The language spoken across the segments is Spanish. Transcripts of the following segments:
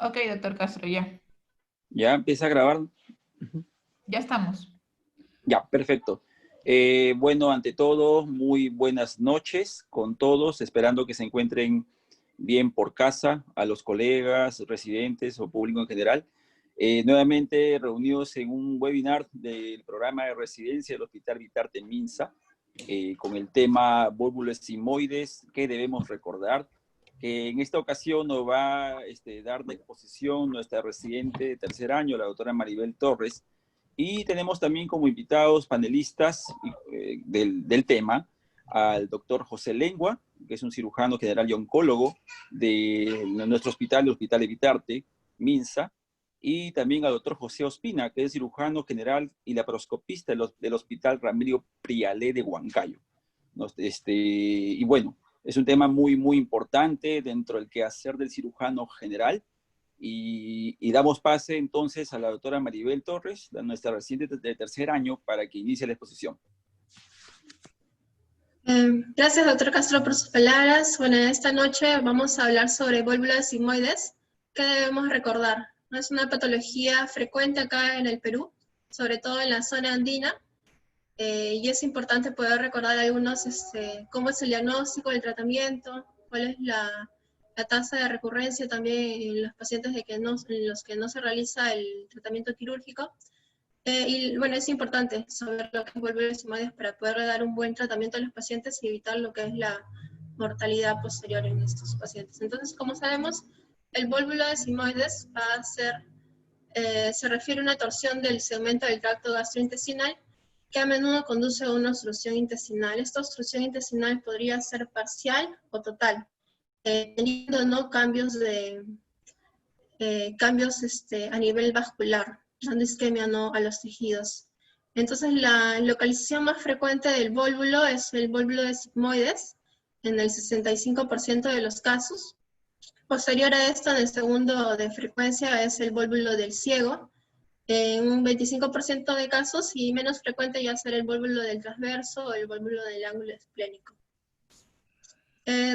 Ok, doctor Castro, ya. Ya empieza a grabar. Ujú. Ya estamos. Ya, perfecto. Bueno, ante todo, muy buenas noches con todos, esperando que se encuentren bien por casa, a los colegas, residentes o público en general. Nuevamente reunidos en un webinar del programa de residencia del Hospital Vitarte Minsa, con el tema válvulas sigmoides, que debemos recordar, que en esta ocasión nos va a dar la exposición nuestra residente de tercer año, la doctora Maribel Torres, y tenemos también como invitados panelistas del tema al doctor José Lengua, que es un cirujano general y oncólogo de nuestro hospital, el Hospital de Vitarte, Minsa, y también al doctor José Ospina, que es cirujano general y laparoscopista del Hospital Ramiro Prialé de Huancayo. Y bueno, es un tema muy, muy importante dentro del quehacer del cirujano general. Y damos pase entonces a la doctora Maribel Torres, nuestra residente de tercer año, para que inicie la exposición. Gracias, doctor Castro, por sus palabras. Bueno, esta noche vamos a hablar sobre válvulas sigmoides. ¿Qué debemos recordar? Es una patología frecuente acá en el Perú, sobre todo en la zona andina, y es importante poder recordar algunos, cómo es el diagnóstico, el tratamiento, cuál es la tasa de recurrencia también en los pacientes en los que no se realiza el tratamiento quirúrgico. Y bueno, es importante saber lo que es válvulas sigmoides para poder dar un buen tratamiento a los pacientes y evitar lo que es la mortalidad posterior en estos pacientes. Entonces, como sabemos, el válvulo de sigmoides va a ser, se refiere a una torsión del segmento del tracto gastrointestinal que a menudo conduce a una obstrucción intestinal. Esta obstrucción intestinal podría ser parcial o total, teniendo no cambios a nivel vascular, dando isquemia no a los tejidos. Entonces, la localización más frecuente del vólvulo es el vólvulo de sigmoides, en el 65% de los casos. Posterior a esto, en el segundo de frecuencia, es el vólvulo del ciego, en un 25% de casos, y menos frecuente ya será el vólvulo del transverso o el vólvulo del ángulo esplénico.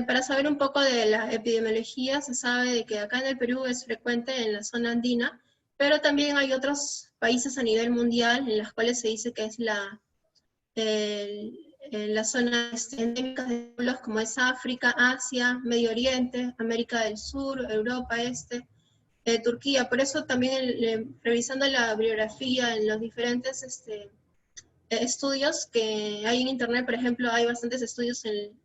Para saber un poco de la epidemiología, se sabe de que acá en el Perú es frecuente en la zona andina, pero también hay otros países a nivel mundial en los cuales se dice que es la zona endémica de pueblos como es África, Asia, Medio Oriente, América del Sur, Europa Este, Turquía. Por eso también revisando la bibliografía en los diferentes estudios que hay en internet, por ejemplo, hay bastantes estudios en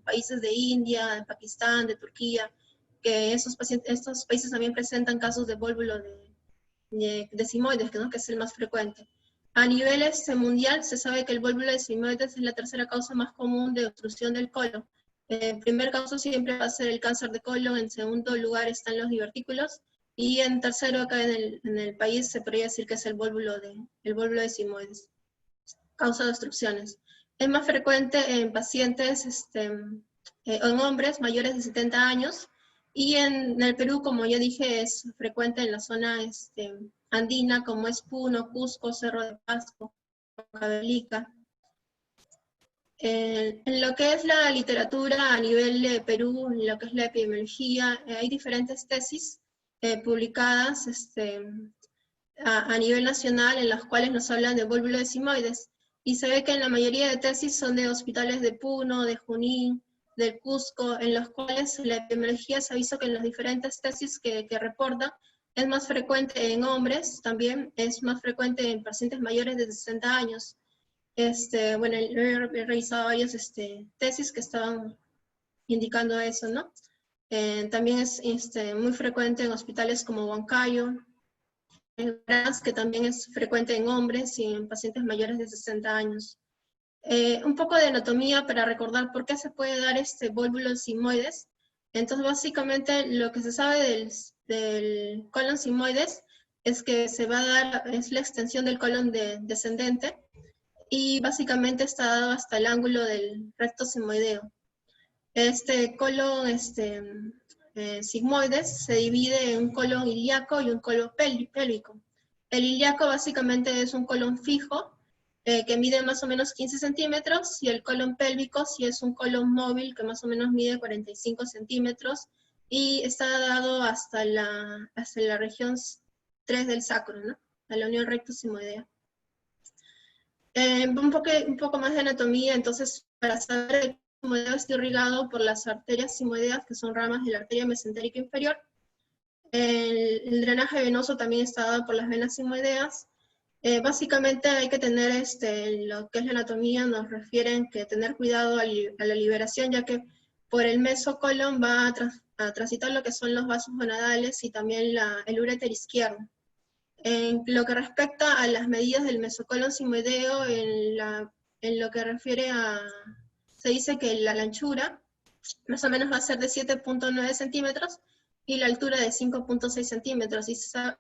países de India, de Pakistán, de Turquía, que estos países también presentan casos de vólvulo de sigmoides, ¿no? Que es el más frecuente. A nivel mundial se sabe que el vólvulo de sigmoides es la tercera causa más común de obstrucción del colon. En primer caso siempre va a ser el cáncer de colon, en segundo lugar están los divertículos, y en tercero acá en el país se podría decir que es el vólvulo de sigmoides. Causa de obstrucciones. Es más frecuente en pacientes, en hombres mayores de 70 años, y en el Perú, como ya dije, es frecuente en la zona andina, como es Puno, Cusco, Cerro de Pasco, Huancavelica. En lo que es la literatura a nivel de Perú, en lo que es la epidemiología, hay diferentes tesis publicadas a nivel nacional en las cuales nos hablan de vólvulo de sigmoides. Y se ve que en la mayoría de tesis son de hospitales de Puno, de Junín, del Cusco, en los cuales la epidemiología se ha visto que en las diferentes tesis que reporta es más frecuente en hombres, también es más frecuente en pacientes mayores de 60 años. Bueno, he revisado varias tesis que estaban indicando eso, ¿no? También es muy frecuente en hospitales como Huancayo, que también es frecuente en hombres y en pacientes mayores de 60 años. Un poco de anatomía para recordar por qué se puede dar vólvulo sigmoides. Entonces, básicamente, lo que se sabe del colon sigmoides es que se va a dar, es la extensión del colon descendente, y básicamente está dado hasta el ángulo del recto sigmoideo. Este colon sigmoides se divide en un colon ilíaco y un colon pélvico. El ilíaco básicamente es un colon fijo que mide más o menos 15 centímetros, y el colon pélvico sí es un colon móvil que más o menos mide 45 centímetros, y está dado hasta la región 3 del sacro, ¿no? A la unión rectus simoidea. Un poco más de anatomía, entonces, para saber que el simoideo está irrigado por las arterias simoideas, que son ramas de la arteria mesentérica inferior. El drenaje venoso también está dado por las venas simoideas. Básicamente hay que tener, lo que es la anatomía, nos refieren que tener cuidado a la liberación, ya que por el mesocolon va a transitar lo que son los vasos gonadales y también el uréter izquierdo. En lo que respecta a las medidas del mesocolon simoideo, en lo que refiere se dice que la anchura más o menos va a ser de 7.9 centímetros y la altura de 5.6 centímetros, y se sabe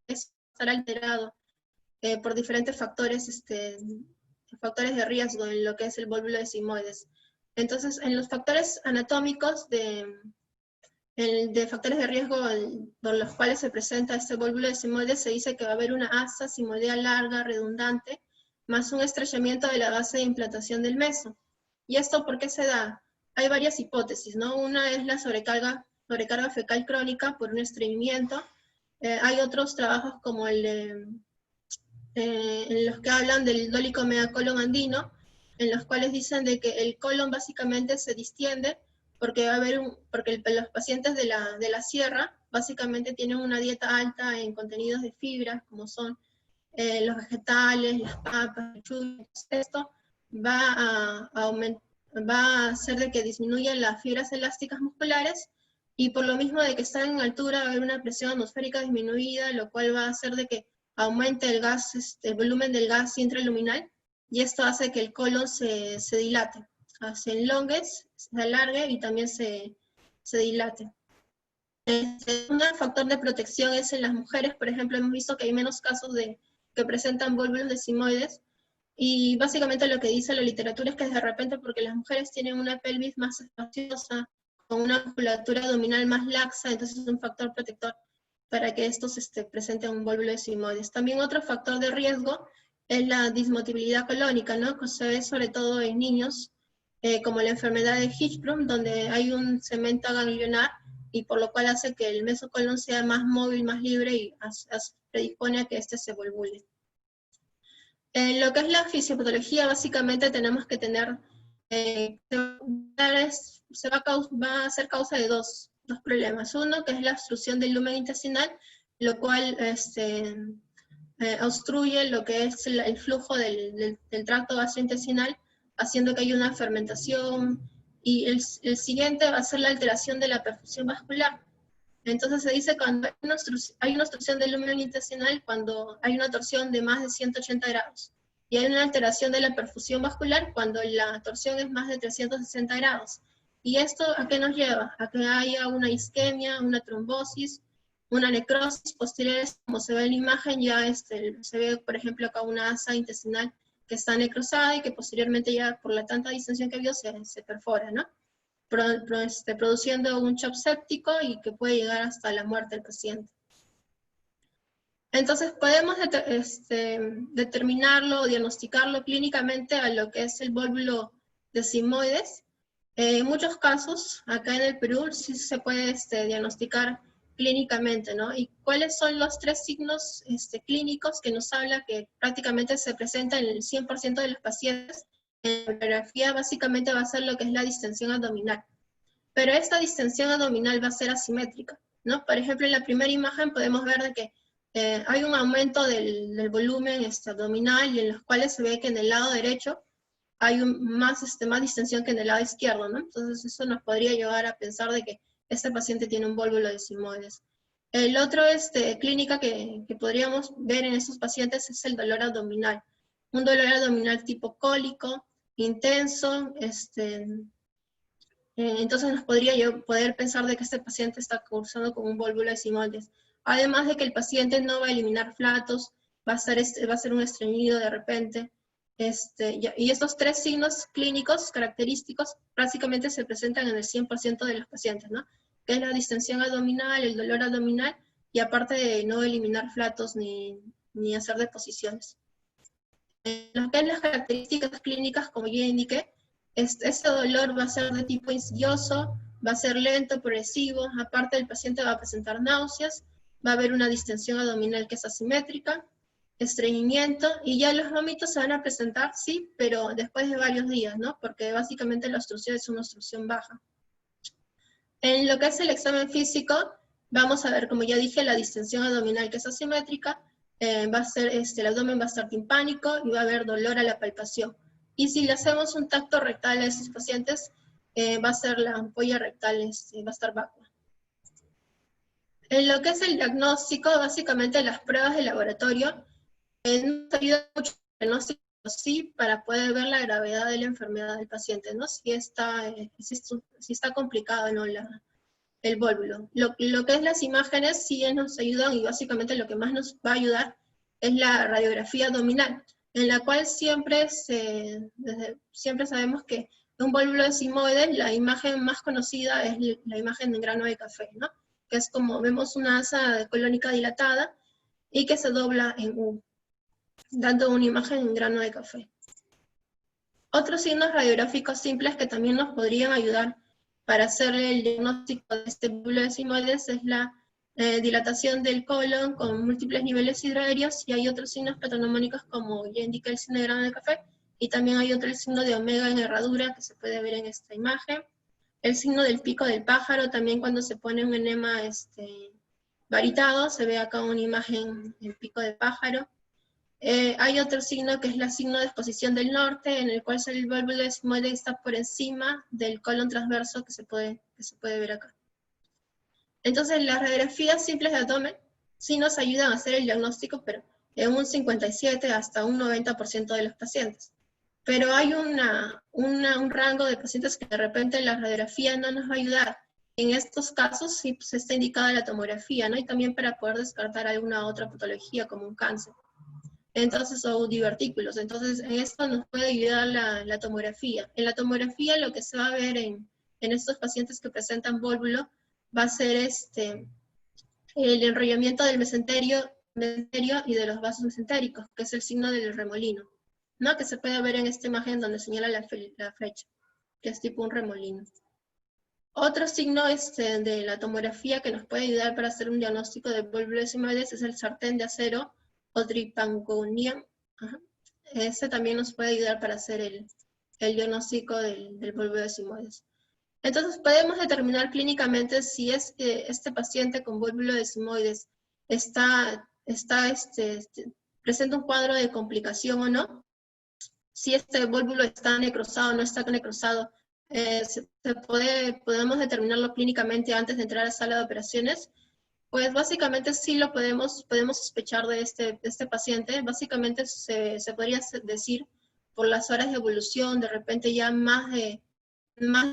que eso estará alterado por diferentes factores, factores de riesgo en lo que es el vólvulo de simoides. Entonces, en los factores anatómicos de factores de riesgo por los cuales se presenta este vólvulo de simoides, se dice que va a haber una asa simoidea larga, redundante, más un estrechamiento de la base de implantación del meso. ¿Y esto por qué se da? Hay varias hipótesis, ¿no? Una es la sobrecarga fecal crónica por un estreñimiento. Hay otros trabajos como en los que hablan del dólico megacolon andino, en los cuales dicen de que el colon básicamente se distiende porque los pacientes de la sierra básicamente tienen una dieta alta en contenidos de fibras, como son los vegetales, las papas, el chuño. Esto va a hacer de que disminuyan las fibras elásticas musculares, y por lo mismo de que están en altura va a haber una presión atmosférica disminuida, lo cual va a hacer de que aumente el gas, el volumen del gas intraluminal, y esto hace que el colon se dilate, se elongue, se alargue y también se dilate. El segundo factor de protección es en las mujeres. Por ejemplo, hemos visto que hay menos casos que presentan vólvulos de simoides, y básicamente lo que dice la literatura es que es de repente porque las mujeres tienen una pelvis más espaciosa, con una musculatura abdominal más laxa, entonces es un factor protector para que estos presenten un vólvulo de simoides. También otro factor de riesgo es la dismotilidad colónica, ¿no? Que se ve sobre todo en niños, como la enfermedad de Hirschsprung, donde hay un cemento ganglionar, y por lo cual hace que el mesocolon sea más móvil, más libre, y predispone a que se volvule. En lo que es la fisiopatología, básicamente tenemos que tener, va a ser causa de dos problemas. Uno, que es la obstrucción del lumen intestinal, lo cual obstruye lo que es el flujo del tracto gastrointestinal, haciendo que haya una fermentación, y el siguiente va a ser la alteración de la perfusión vascular. Entonces se dice cuando hay una obstrucción del lumen intestinal, cuando hay una torsión de más de 180 grados, y hay una alteración de la perfusión vascular cuando la torsión es más de 360 grados. ¿Y esto a qué nos lleva? A que haya una isquemia, una trombosis, una necrosis posterior, como se ve en la imagen. Ya se ve, por ejemplo, acá una asa intestinal que está necrosada y que posteriormente, ya por la tanta distensión que vio, se perfora, ¿no? Produciendo un shock séptico y que puede llegar hasta la muerte del paciente. Entonces podemos determinarlo o diagnosticarlo clínicamente a lo que es el vólvulo de simoides. En muchos casos, acá en el Perú, sí se puede diagnosticar clínicamente, ¿no? ¿Y cuáles son los tres signos clínicos que nos habla que prácticamente se presenta en el 100% de los pacientes? En la radiografía básicamente va a ser lo que es la distensión abdominal. Pero esta distensión abdominal va a ser asimétrica, ¿no? Por ejemplo, en la primera imagen podemos ver de que hay un aumento del volumen abdominal, y en los cuales se ve que en el lado derecho hay más distensión que en el lado izquierdo, ¿no? Entonces eso nos podría llevar a pensar de que este paciente tiene un vólvulo de simoides. El otro clínica que podríamos ver en estos pacientes es el dolor abdominal. Un dolor abdominal tipo cólico, intenso, entonces nos podría poder pensar de que este paciente está cursando con un vólvulo de simoides. Además de que el paciente no va a eliminar flatos, va a ser un estreñido de repente. Y estos tres signos clínicos característicos básicamente se presentan en el 100% de los pacientes, ¿no? Que es la distensión abdominal, el dolor abdominal, y aparte de no eliminar flatos ni hacer deposiciones. Lo que es las características clínicas, como ya indiqué, este dolor va a ser de tipo insidioso, va a ser lento, progresivo, aparte el paciente va a presentar náuseas, va a haber una distensión abdominal que es asimétrica, estreñimiento, y ya los vómitos se van a presentar, sí, pero después de varios días, ¿no? Porque básicamente la obstrucción es una obstrucción baja. En lo que es el examen físico, vamos a ver, como ya dije, la distensión abdominal que es asimétrica, va a ser, el abdomen va a estar timpánico y va a haber dolor a la palpación. Y si le hacemos un tacto rectal a estos pacientes, va a ser la ampolla rectal, va a estar vacua. En lo que es el diagnóstico, básicamente las pruebas de laboratorio nos ayudan mucho el diagnóstico, sí, para poder ver la gravedad de la enfermedad del paciente, ¿no? Si está complicado o no el vólvulo. Lo que es las imágenes sí nos ayudan, y básicamente lo que más nos va a ayudar es la radiografía abdominal, en la cual siempre sabemos que un vólvulo sigmoide, la imagen más conocida es la imagen de grano de café, ¿no? Que es como vemos una asa colónica dilatada y que se dobla en U, dando una imagen en grano de café. Otros signos radiográficos simples que también nos podrían ayudar para hacer el diagnóstico de este vólvulo de sigmoides es la dilatación del colon con múltiples niveles hidroaéreos, y hay otros signos patognomónicos como ya indica el signo de grano de café, y también hay otro signo de omega en herradura que se puede ver en esta imagen. El signo del pico del pájaro, también cuando se pone un enema varitado, se ve acá una imagen del pico del pájaro. Hay otro signo que es el signo de exposición del norte, en el cual el vólvulo sigmoide está por encima del colon transverso que se puede ver acá. Entonces las radiografías simples de abdomen sí nos ayudan a hacer el diagnóstico, pero en un 57 hasta un 90% de los pacientes. Pero hay un rango de pacientes que de repente la radiografía no nos va a ayudar. En estos casos sí pues, está indicada la tomografía, ¿no? Y también para poder descartar alguna otra patología como un cáncer. Entonces, o divertículos. Entonces, en esto nos puede ayudar la tomografía. En la tomografía lo que se va a ver en estos pacientes que presentan vólvulo va a ser el enrollamiento del mesenterio y de los vasos mesentéricos, que es el signo del remolino, ¿no? Que se puede ver en esta imagen donde señala la flecha, que es tipo un remolino. Otro signo de la tomografía que nos puede ayudar para hacer un diagnóstico de vólvulo de sigmoides es el sartén de acero o tripangonium. Ese también nos puede ayudar para hacer el diagnóstico del vólvulo de sigmoides. Entonces podemos determinar clínicamente si es que este paciente con vólvulo de sigmoides presenta un cuadro de complicación o no, si este vólvulo está necrosado o no está necrosado. Podemos determinarlo clínicamente antes de entrar a la sala de operaciones. Pues básicamente sí lo podemos sospechar de este paciente. Básicamente se podría decir por las horas de evolución, de repente ya más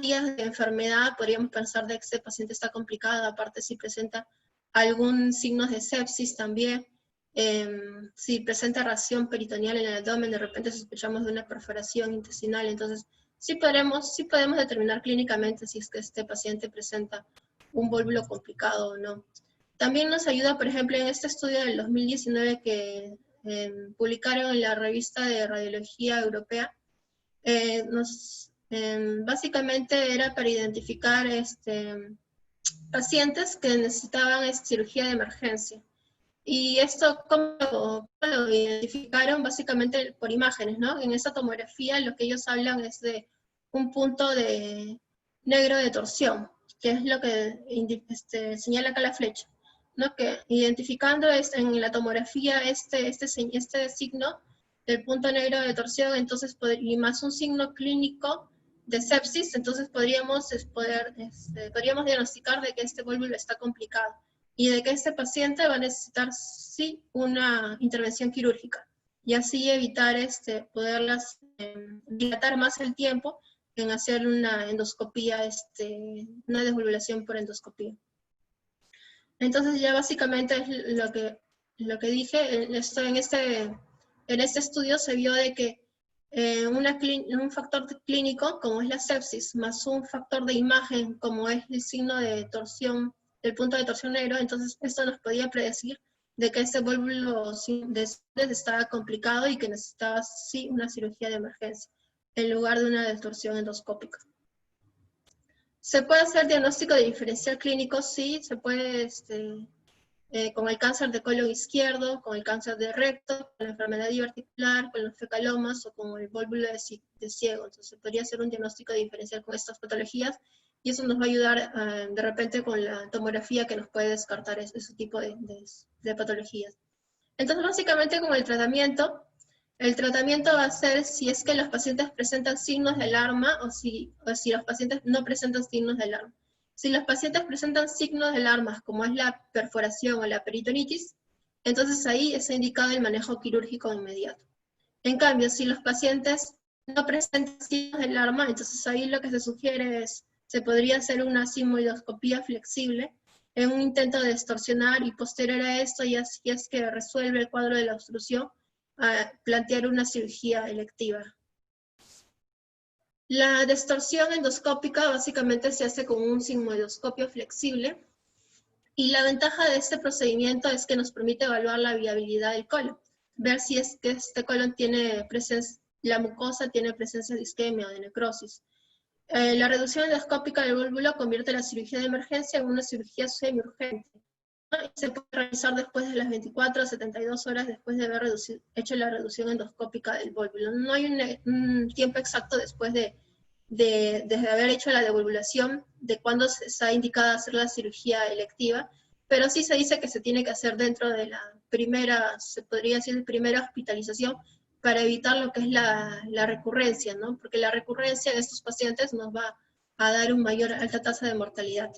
días de enfermedad, podríamos pensar de que este paciente está complicado, aparte si presenta algún signo de sepsis también, si presenta reacción peritoneal en el abdomen, de repente sospechamos de una perforación intestinal. Entonces sí podemos determinar clínicamente si es que este paciente presenta un vólvulo complicado o no. También nos ayuda, por ejemplo, en este estudio del 2019 que publicaron en la revista de Radiología Europea, básicamente era para identificar pacientes que necesitaban cirugía de emergencia. Y esto, ¿cómo lo identificaron? Básicamente por imágenes, ¿no? En esa tomografía lo que ellos hablan es de un punto negro de torsión, que es lo que señala acá la flecha, ¿no? Que identificando en la tomografía este signo del punto negro de torsión, entonces, y más un signo clínico de sepsis, entonces podríamos diagnosticar de que este vólvulo está complicado y de que este paciente va a necesitar sí una intervención quirúrgica, y así evitar poderlas dilatar más el tiempo en hacer una endoscopía, una desvalvulación por endoscopía. Entonces ya básicamente es lo que dije. En este estudio se vio de que un factor clínico como es la sepsis, más un factor de imagen como es el signo de torsión, el punto de torsión negro, entonces esto nos podía predecir de que este vólvulo estaba complicado y que necesitaba sí una cirugía de emergencia, en lugar de una torsión endoscópica. ¿Se puede hacer diagnóstico de diferencial clínico? Sí, se puede con el cáncer de colon izquierdo, con el cáncer de recto, con la enfermedad diverticular, con los fecalomas o con el vólvulo de ciego. Entonces se podría hacer un diagnóstico diferencial con estas patologías y eso nos va a ayudar de repente con la tomografía que nos puede descartar ese tipo de patologías. Entonces básicamente con el tratamiento va a ser si es que los pacientes presentan signos de alarma o si los pacientes no presentan signos de alarma. Si los pacientes presentan signos de alarma, como es la perforación o la peritonitis, entonces ahí está indicado el manejo quirúrgico inmediato. En cambio, si los pacientes no presentan signos de alarma, entonces ahí lo que se sugiere es, se podría hacer una sigmoidoscopía flexible en un intento de extorsionar y posterior a esto, ya si es que resuelve el cuadro de la obstrucción, plantear una cirugía electiva. La distorsión endoscópica básicamente se hace con un sigmoidoscopio flexible y la ventaja de este procedimiento es que nos permite evaluar la viabilidad del colon, ver si es que este colon tiene presencia, la mucosa tiene presencia de isquemia o de necrosis. La reducción endoscópica del vólvulo convierte la cirugía de emergencia en una cirugía semiurgente. Se puede realizar después de las 24 a 72 horas después de haber hecho la reducción endoscópica del vólvulo. No hay un tiempo exacto después desde haber hecho la devolvulación, de cuándo está indicada hacer la cirugía electiva, pero sí se dice que se tiene que hacer dentro de la primera, se podría decir, primera hospitalización, para evitar lo que es la recurrencia, ¿no? Porque la recurrencia en estos pacientes nos va a dar una alta tasa de mortalidad.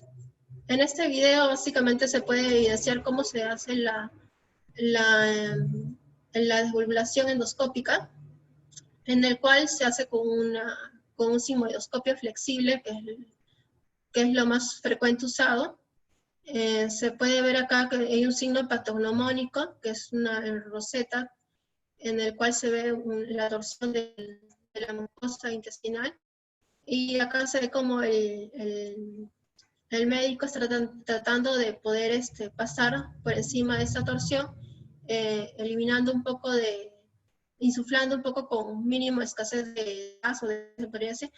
En este video básicamente se puede evidenciar cómo se hace la desvalvulación endoscópica, en el cual se hace con un sigmoidoscopio flexible, que es lo más frecuente usado. Se puede ver acá que hay un signo patognomónico, que es una roseta, en el cual se ve la torsión de la mucosa intestinal, y acá se ve como el médico está tratando de poder pasar por encima de esta torsión, eliminando un poco insuflando un poco con mínimo escasez de gas, se podría decir,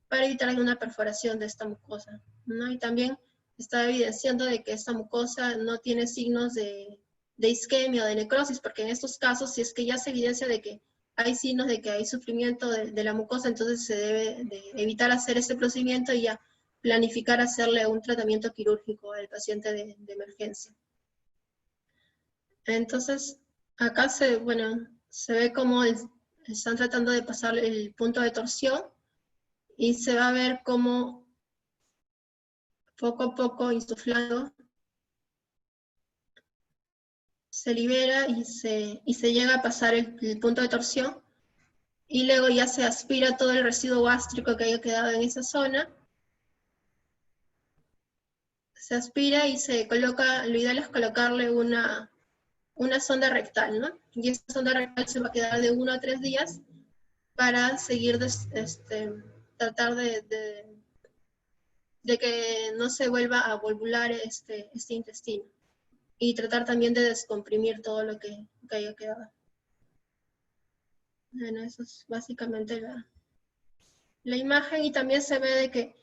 para evitar alguna perforación de esta mucosa, ¿no? Y también está evidenciando de que esta mucosa no tiene signos de isquemia o de necrosis, porque en estos casos, si es que ya se evidencia de que hay signos de que hay sufrimiento de la mucosa, entonces se debe de evitar hacer este procedimiento y ya planificar hacerle un tratamiento quirúrgico al paciente de emergencia. Entonces, acá se ve cómo están tratando de pasar el punto de torsión y se va a ver cómo poco a poco insuflando se libera y se llega a pasar el punto de torsión y luego ya se aspira todo el residuo gástrico que haya quedado en esa zona. Se aspira y se coloca, lo ideal es colocarle una sonda rectal, ¿no? Y esa sonda rectal se va a quedar de 1 a 3 días para seguir, tratar de que no se vuelva a volvular este intestino. Y tratar también de descomprimir todo lo que haya quedado. Bueno, eso es básicamente la imagen, y también se ve de que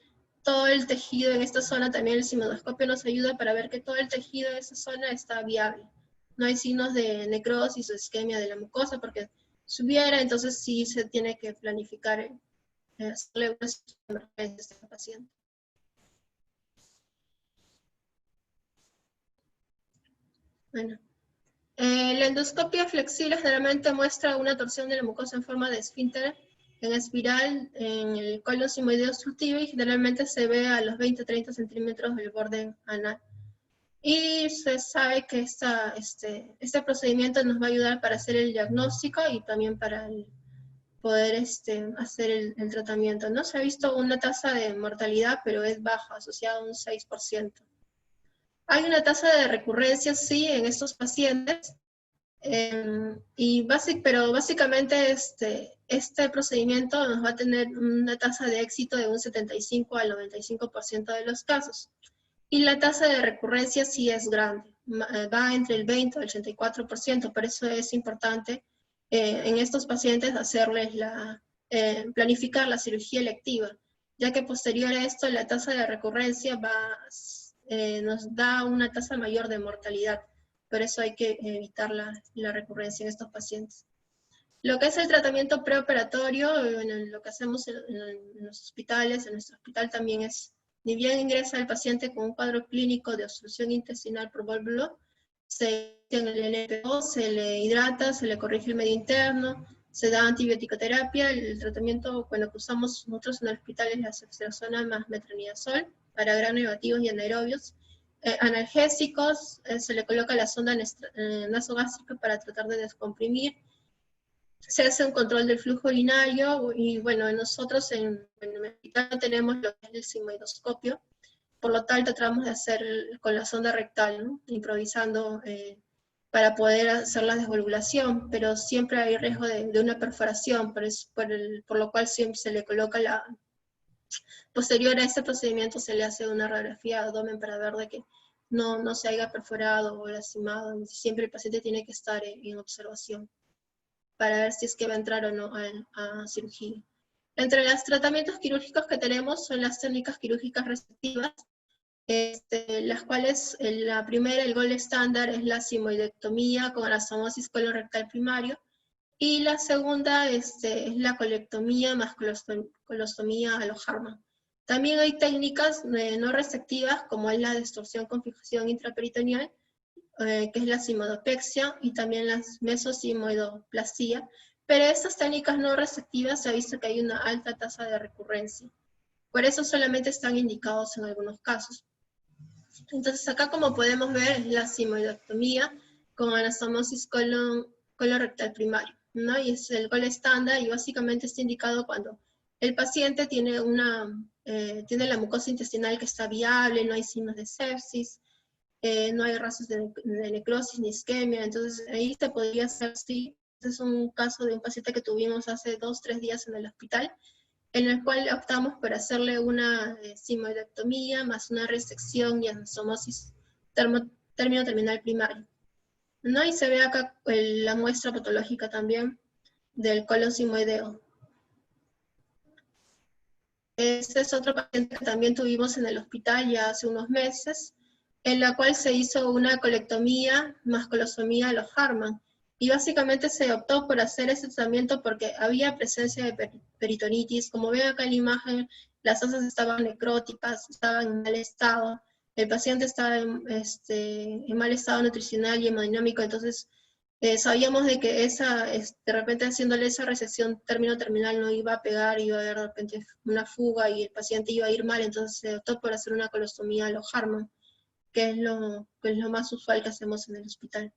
todo el tejido en esta zona, también el sigmoidoscopio nos ayuda para ver que todo el tejido de esa zona está viable. No hay signos de necrosis o isquemia de la mucosa, porque si hubiera, entonces sí se tiene que planificar hacerle una emergencia a este paciente. Bueno, la endoscopia flexible generalmente muestra una torsión de la mucosa en forma de esfínter en espiral en el colon sigmoideo obstructivo y generalmente se ve a los 20-30 centímetros del borde anal. Y se sabe que este procedimiento nos va a ayudar para hacer el diagnóstico y también para poder hacer el tratamiento. No se ha visto una tasa de mortalidad, pero es baja, asociada a un 6%. Hay una tasa de recurrencia, sí, en estos pacientes, pero básicamente este procedimiento nos va a tener una tasa de éxito de un 75 al 95% de los casos. Y la tasa de recurrencia sí es grande, va entre el 20 al 84%, por eso es importante en estos pacientes hacerles planificar la cirugía electiva. ya que posterior a esto la tasa de recurrencia nos da una tasa mayor de mortalidad. Por eso hay que evitar la recurrencia en estos pacientes. Lo que es el tratamiento preoperatorio, bueno, lo que hacemos en los hospitales, en nuestro hospital también es, ni bien ingresa el paciente con un cuadro clínico de obstrucción intestinal por válvulo, se en el NPO, se le hidrata, se le corrige el medio interno, se da antibiótico-terapia. El tratamiento, bueno, que usamos nosotros en el hospital es la ceftriaxona más metronidazol para gram negativos y anaerobios. Analgésicos, se le coloca la sonda nasogástrica para tratar de descomprimir. Se hace un control del flujo urinario y bueno, nosotros en el hospital no tenemos lo que es el sigmoidoscopio, por lo tanto tratamos de hacer con la sonda rectal, ¿no? Improvisando para poder hacer la desvalvulación, pero siempre hay riesgo de una perforación, por lo cual siempre se le coloca posterior a este procedimiento se le hace una radiografía de abdomen para ver de que no se haya perforado o lastimado, siempre el paciente tiene que estar en observación para ver si es que va a entrar o no a cirugía. Entre los tratamientos quirúrgicos que tenemos son las técnicas quirúrgicas resectivas, las cuales la primera, el gold estándar, es la sigmoidectomía con anastomosis colorectal primario, y la segunda es la colectomía más colostomía a lo Hartmann. También hay técnicas no resectivas, como es la distorsión con fijación intraperitoneal, que es la sigmoidopexia, y también la mesosigmoidoplastia, pero estas técnicas no resectivas se ha visto que hay una alta tasa de recurrencia. Por eso solamente están indicados en algunos casos. Entonces acá, como podemos ver, es la sigmoidectomía con anastomosis colorectal primario, ¿no? Y es el gold estándar, y básicamente está indicado cuando el paciente tiene la mucosa intestinal que está viable, no hay signos de sepsis, no hay rastros de necrosis ni isquemia. Entonces ahí se podría hacer, sí. Este es un caso de un paciente que tuvimos hace 2-3 días en el hospital, en el cual optamos por hacerle una sigmoidectomía más una resección y anastomosis término terminal primario, ¿no? Y se ve acá la muestra patológica también del colon sigmoideo. Este es otro paciente que también tuvimos en el hospital ya hace unos meses, en la cual se hizo una colectomía más colostomía a los Hartmann. Y básicamente se optó por hacer ese tratamiento porque había presencia de peritonitis. Como ven acá en la imagen, las asas estaban necróticas, estaban en mal estado, el paciente estaba en mal estado nutricional y hemodinámico. Entonces sabíamos de que de repente haciéndole esa resección término terminal no iba a pegar, iba a haber de repente una fuga y el paciente iba a ir mal. Entonces se optó por hacer una colostomía a los Hartmann, que es lo más usual que hacemos en el hospital.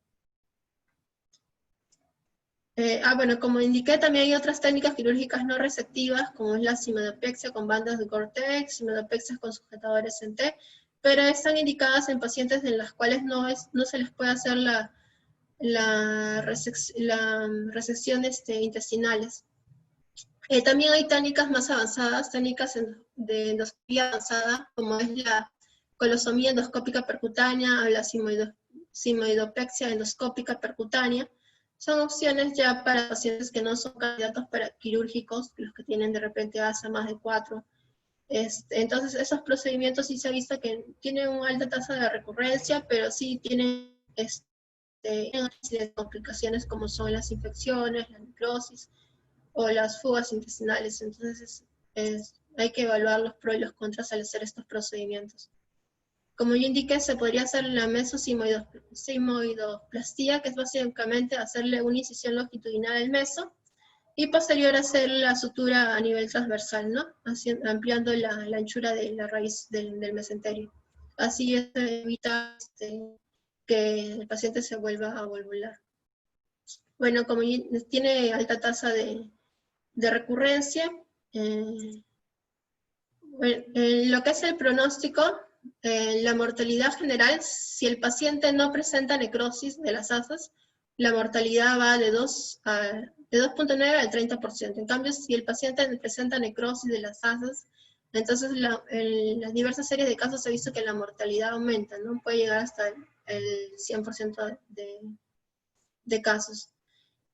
Bueno, como indiqué, también hay otras técnicas quirúrgicas no resectivas, como es la sigmoidopexia con bandas de Gore-Tex, sigmoidopexias con sujetadores en T, pero están indicadas en pacientes en las cuales no se les puede hacer la resección intestinales. También hay técnicas más avanzadas, técnicas de endoscopía avanzada, como es la colostomía endoscópica percutánea o la sigmoidopexia endoscópica percutánea. Son opciones ya para pacientes que no son candidatos para quirúrgicos, los que tienen de repente ASA más de 4. Entonces esos procedimientos sí se ha visto que tienen una alta tasa de recurrencia, pero sí tienen complicaciones como son las infecciones, la necrosis o las fugas intestinales. Entonces hay que evaluar los pros y los contras al hacer estos procedimientos. Como yo indiqué, se podría hacer la mesosigmoidoplastia, que es básicamente hacerle una incisión longitudinal al meso, y posterior hacer la sutura a nivel transversal, ¿no? Ampliando la anchura de la raíz del mesenterio. Así evita que el paciente se vuelva a volvular. Bueno, como tiene alta tasa de recurrencia, lo que es el pronóstico, la mortalidad general, si el paciente no presenta necrosis de las asas, la mortalidad va de 2.9 al 30%. En cambio, si el paciente presenta necrosis de las asas, entonces en las diversas series de casos se ha visto que la mortalidad aumenta, ¿no? Puede llegar hasta el 100% de casos.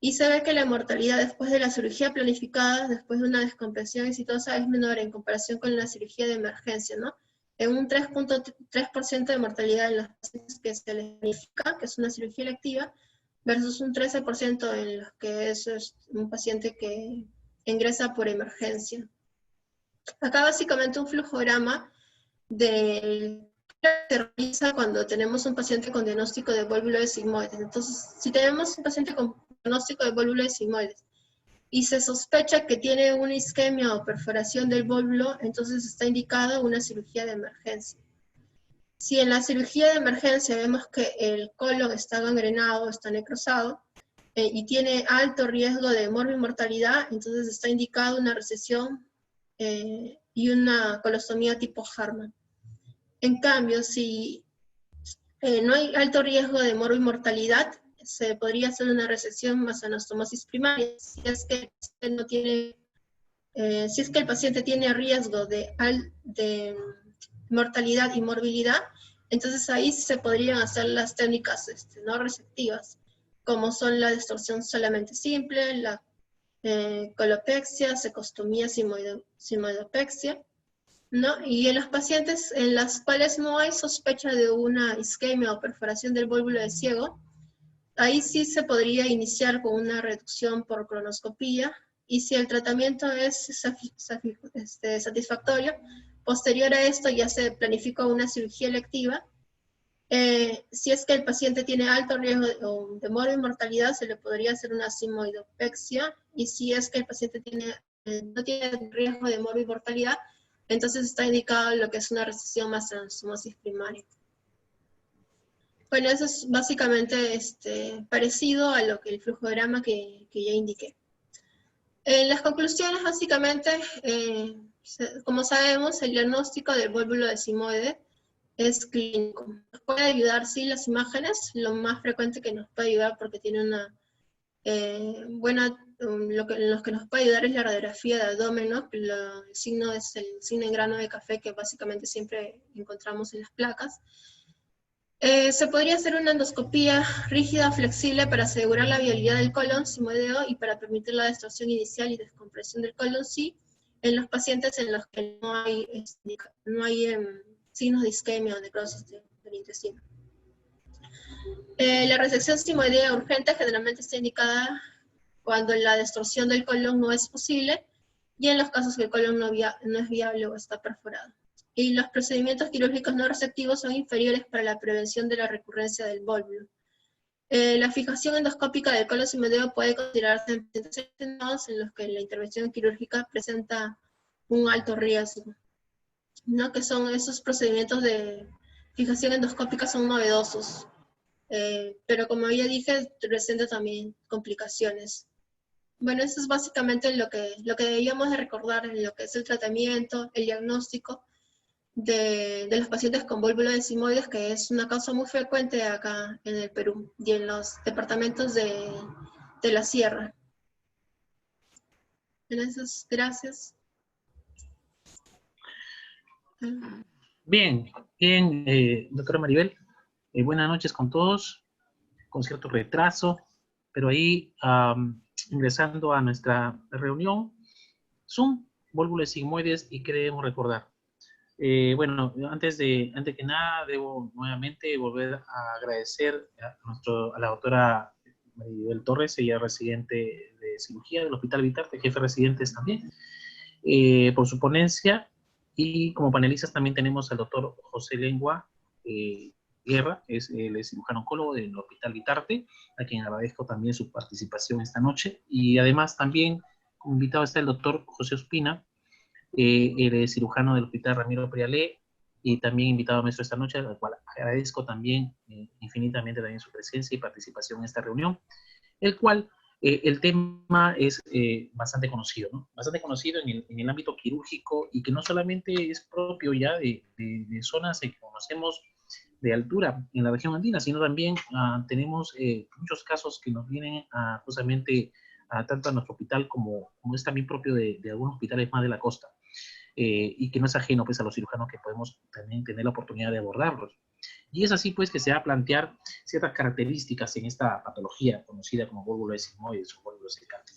y se ve que la mortalidad después de la cirugía planificada, después de una descompresión exitosa, es menor en comparación con la cirugía de emergencia, ¿no? En un 3.3% de mortalidad en los pacientes que se les planifica, que es una cirugía electiva, versus un 13% en los que es un paciente que ingresa por emergencia. Acá básicamente un flujograma del que se realiza cuando tenemos un paciente con diagnóstico de vólvulo sigmoides. Entonces, si tenemos un paciente con diagnóstico de vólvulo sigmoides y se sospecha que tiene una isquemia o perforación del vólvulo, entonces está indicada una cirugía de emergencia. Si en la cirugía de emergencia vemos que el colon está gangrenado, está necrosado, y tiene alto riesgo de morbimortalidad, entonces está indicada una resección y una colostomía tipo Harman. En cambio, si no hay alto riesgo de morbimortalidad, se podría hacer una resección más anastomosis primaria, si es que no tiene, si es que el paciente tiene riesgo de mortalidad y morbilidad, entonces ahí se podrían hacer las técnicas no resectivas, como son la distorsión solamente simple, la colopexia, secostomía, sigmoidopexia, ¿no? Y en los pacientes en las cuales no hay sospecha de una isquemia o perforación del vólvulo de ciego, ahí sí se podría iniciar con una reducción por cronoscopía, y si el tratamiento es satisfactorio, posterior a esto ya se planifica una cirugía electiva. Si es que el paciente tiene alto riesgo de morbimortalidad, se le podría hacer una sigmoidopexia, y si es que el paciente no tiene riesgo de morbimortalidad, entonces está indicado lo que es una resección más anastomosis primaria. Bueno, eso es básicamente parecido a lo que el flujograma que ya indiqué. En las conclusiones, básicamente, como sabemos, el diagnóstico del vólvulo de sigmoide es clínico. Nos puede ayudar, sí, las imágenes, lo más frecuente que nos puede ayudar porque tiene una lo que nos puede ayudar es la radiografía de abdomen, ¿no? El signo es el signo en grano de café que básicamente siempre encontramos en las placas. Se podría hacer una endoscopía rígida, flexible, para asegurar la viabilidad del colon sigmoideo y para permitir la distorsión inicial y descompresión del colon, sí, en los pacientes en los que no hay signos de isquemia o necrosis del intestino. La resección sigmoidea urgente generalmente está indicada cuando la distorsión del colon no es posible y en los casos que el colon no es viable o está perforado. Y los procedimientos quirúrgicos no resectivos son inferiores para la prevención de la recurrencia del vólvulo. La fijación endoscópica del colon sigmoideo puede considerarse en pacientes seleccionados en los que la intervención quirúrgica presenta un alto riesgo, ¿no? Que son esos procedimientos de fijación endoscópica son novedosos, pero como ya dije, presenta también complicaciones. Bueno, eso es básicamente lo que debíamos de recordar en lo que es el tratamiento, el diagnóstico de los pacientes con vólvulo de sigmoides, que es una causa muy frecuente acá en el Perú y en los departamentos de la sierra. Entonces, gracias. Bien, doctora Maribel, buenas noches con todos, con cierto retraso, pero ahí ingresando a nuestra reunión, Zoom, vólvulo sigmoides y qué debemos recordar. Bueno, antes que nada, debo nuevamente volver a agradecer a la doctora Maribel Torres, ella es residente de cirugía del Hospital Vitarte, jefe de residentes también, por su ponencia, y como panelistas también tenemos al doctor José Lengua Guerra, él es cirujano oncólogo del Hospital Vitarte, a quien agradezco también su participación esta noche, y además también como invitado está el doctor José Ospina, él es cirujano del Hospital Ramiro Prialé y también invitado nuestro esta noche, al cual agradezco también infinitamente también su presencia y participación en esta reunión, el cual el tema es bastante conocido, ¿no? Bastante conocido en el ámbito quirúrgico y que no solamente es propio ya de zonas que conocemos de altura en la región andina, sino también tenemos muchos casos que nos vienen justamente tanto a nuestro hospital como es también propio de algunos hospitales más de la costa. y que no es ajeno pues, a los cirujanos que podemos también tener la oportunidad de abordarlos. Y es así pues que se va a plantear ciertas características en esta patología conocida como vólvulo sigmoides o vólvulo secante.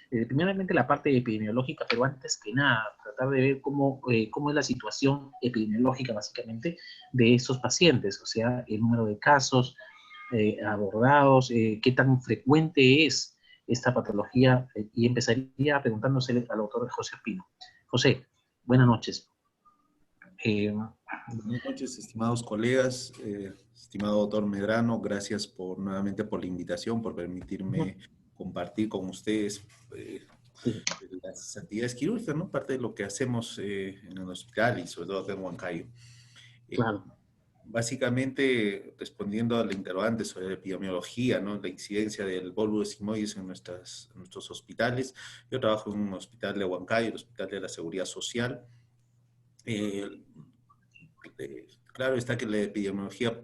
Primeramente la parte epidemiológica, pero antes que nada, tratar de ver cómo es la situación epidemiológica básicamente de estos pacientes, o sea, el número de casos abordados, qué tan frecuente es esta patología, y empezaría preguntándose al doctor José Pino. José, buenas noches. Buenas noches, estimados colegas, estimado doctor Medrano, gracias nuevamente por la invitación, por permitirme compartir con ustedes las actividades quirúrgicas, ¿no? Parte de lo que hacemos en el hospital y sobre todo acá en Huancayo. Claro. Básicamente, respondiendo a la interrogante sobre la epidemiología, ¿no? La incidencia del vólvulo sigmoides en nuestros hospitales. Yo trabajo en un hospital de Huancayo, el Hospital de la Seguridad Social. Claro está que la epidemiología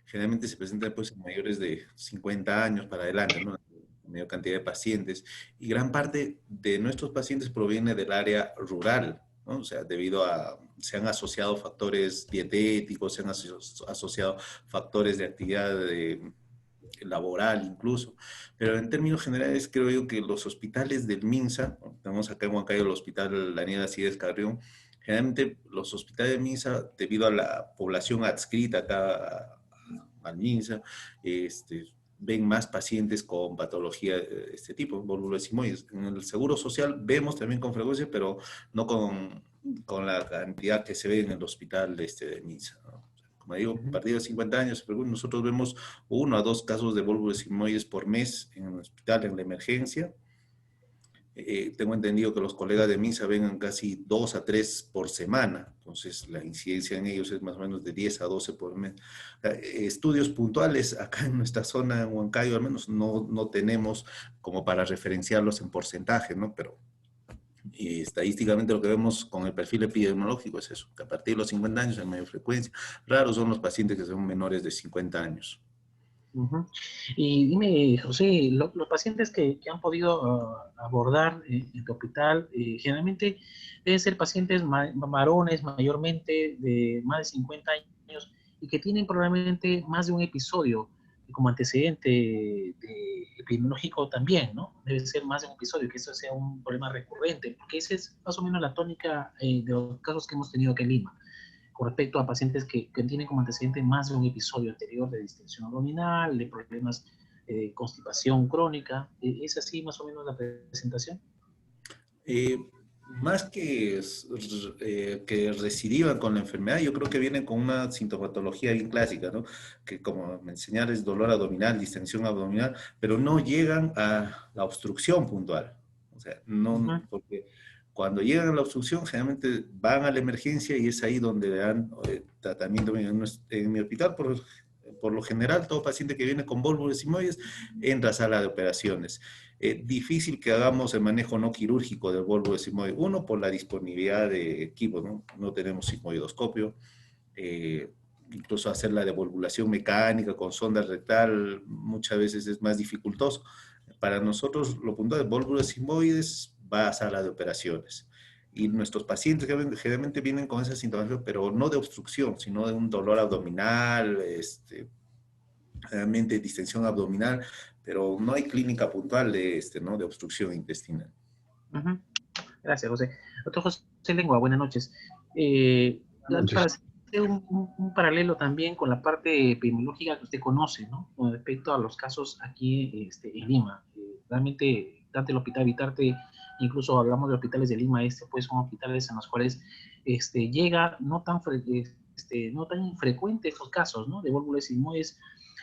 generalmente se presenta pues, en mayores de 50 años para adelante, ¿no? La mayor cantidad de pacientes. Y gran parte de nuestros pacientes proviene del área rural, ¿no? O sea, se han asociado factores dietéticos, se han asociado factores de actividad laboral incluso. Pero en términos generales creo yo que los hospitales del MINSA, tenemos acá en Huancayo el Hospital Daniel Alcides Carrión, generalmente los hospitales de MINSA, debido a la población adscrita acá al MINSA, ven más pacientes con patología de este tipo, vólvulo sigmoides. En el Seguro Social vemos también con frecuencia, pero no con la cantidad que se ve en el hospital de MINSA, ¿no? Como digo, a partir de 50 años, nosotros vemos 1 a 2 casos de vólvulo sigmoides por mes en el hospital, en la emergencia. Tengo entendido que los colegas de MINSA ven casi 2 a 3 por semana, entonces la incidencia en ellos es más o menos de 10 a 12 por mes. Estudios puntuales acá en nuestra zona, en Huancayo al menos, no tenemos como para referenciarlos en porcentaje, ¿no? Pero estadísticamente lo que vemos con el perfil epidemiológico es eso, que a partir de los 50 años hay mayor frecuencia. Raros son los pacientes que son menores de 50 años. Y dime, José, los pacientes que han podido abordar en tu hospital, generalmente deben ser pacientes varones mayormente de más de 50 años y que tienen probablemente más de un episodio como antecedente epidemiológico también, ¿no? Debe ser más de un episodio, que eso sea un problema recurrente, porque esa es más o menos la tónica de los casos que hemos tenido aquí en Lima, con respecto a pacientes que tienen como antecedente más de un episodio anterior de distensión abdominal, de problemas de constipación crónica. ¿Es así más o menos la presentación? Más que recidivan con la enfermedad, yo creo que vienen con una sintomatología bien clásica, ¿no? Que como me enseñaron es dolor abdominal, distensión abdominal, pero no llegan a la obstrucción puntual. O sea, no, porque cuando llegan a la obstrucción, generalmente van a la emergencia y es ahí donde le dan tratamiento. En mi hospital, por lo general, todo paciente que viene con vólvulo sigmoides entra a sala de operaciones. Difícil que hagamos el manejo no quirúrgico del vólvulo sigmoide. Uno, por la disponibilidad de equipos, ¿no? No tenemos sigmoidoscopio. Incluso hacer la devolvulación mecánica con sonda rectal muchas veces es más dificultoso. Para nosotros, lo puntual de vólvulo sigmoides va a sala de operaciones. Y nuestros pacientes generalmente vienen con esa sintomatología, pero no de obstrucción, sino de un dolor abdominal, realmente distensión abdominal, pero no hay clínica puntual ¿no? de obstrucción intestinal. Gracias, José. Doctor José Lengua, buenas noches. Para hacer un paralelo también con la parte epidemiológica que usted conoce, ¿no? Con respecto a los casos aquí en Lima. Realmente, tanto el Hospital Vitarte, incluso hablamos de hospitales de Lima pues son hospitales en los cuales llega no tan infrecuente estos casos, ¿no? De vólvulo sigmoides,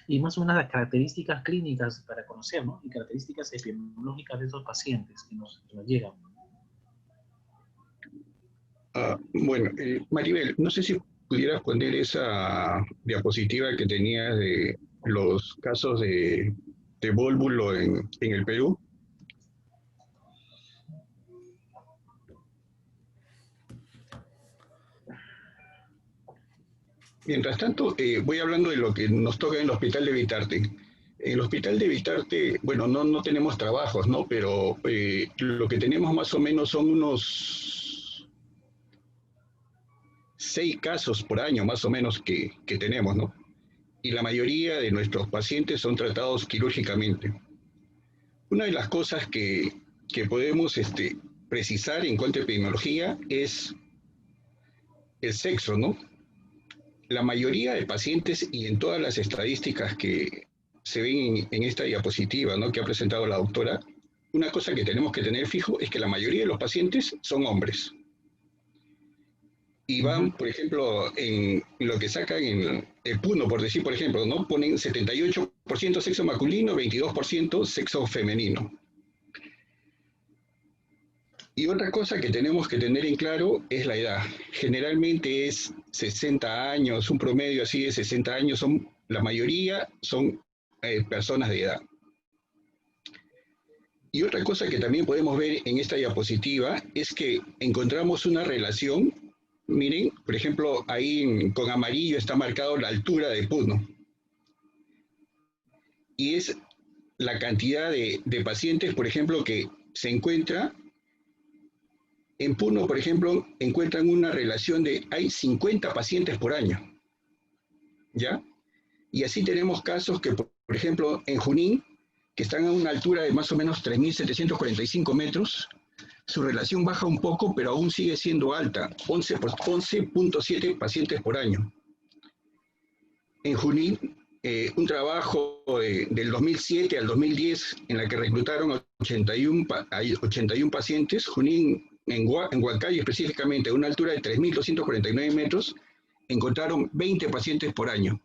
y más o menos las características clínicas para conocer, ¿no? Y características epidemiológicas de estos pacientes que nos llegan. Bueno, Maribel, no sé si pudieras poner esa diapositiva que tenías de los casos de vólvulo en el Perú. Mientras tanto, voy hablando de lo que nos toca en el Hospital de Vitarte. En el Hospital de Vitarte, bueno, no tenemos trabajos, ¿no? Pero lo que tenemos más o menos son unos 6 casos por año más o menos que tenemos, ¿no? Y la mayoría de nuestros pacientes son tratados quirúrgicamente. Una de las cosas que podemos precisar en cuanto a epidemiología es el sexo, ¿no? La mayoría de pacientes y en todas las estadísticas que se ven en esta diapositiva, ¿no?, que ha presentado la doctora, una cosa que tenemos que tener fijo es que la mayoría de los pacientes son hombres. Y van, por ejemplo, en lo que sacan en el PUNO, por decir, por ejemplo, ¿no?, ponen 78% sexo masculino, 22% sexo femenino. Y otra cosa que tenemos que tener en claro es la edad. Generalmente es 60 años, un promedio así de 60 años, la mayoría son personas de edad. Y otra cosa que también podemos ver en esta diapositiva es que encontramos una relación. Miren, por ejemplo, ahí con amarillo está marcado la altura de PUNO. Y es la cantidad de pacientes, por ejemplo, que se encuentra. En PUNO, por ejemplo, encuentran una relación de hay 50 pacientes por año, ¿ya? Y así tenemos casos que, por ejemplo, en Junín, que están a una altura de más o menos 3.745 metros, su relación baja un poco, pero aún sigue siendo alta, 11.7 pacientes por año. En Junín, un trabajo del 2007 al 2010, en la que reclutaron a 81 pacientes, Junín, en Huancayo específicamente, a una altura de 3.249 metros, encontraron 20 pacientes por año.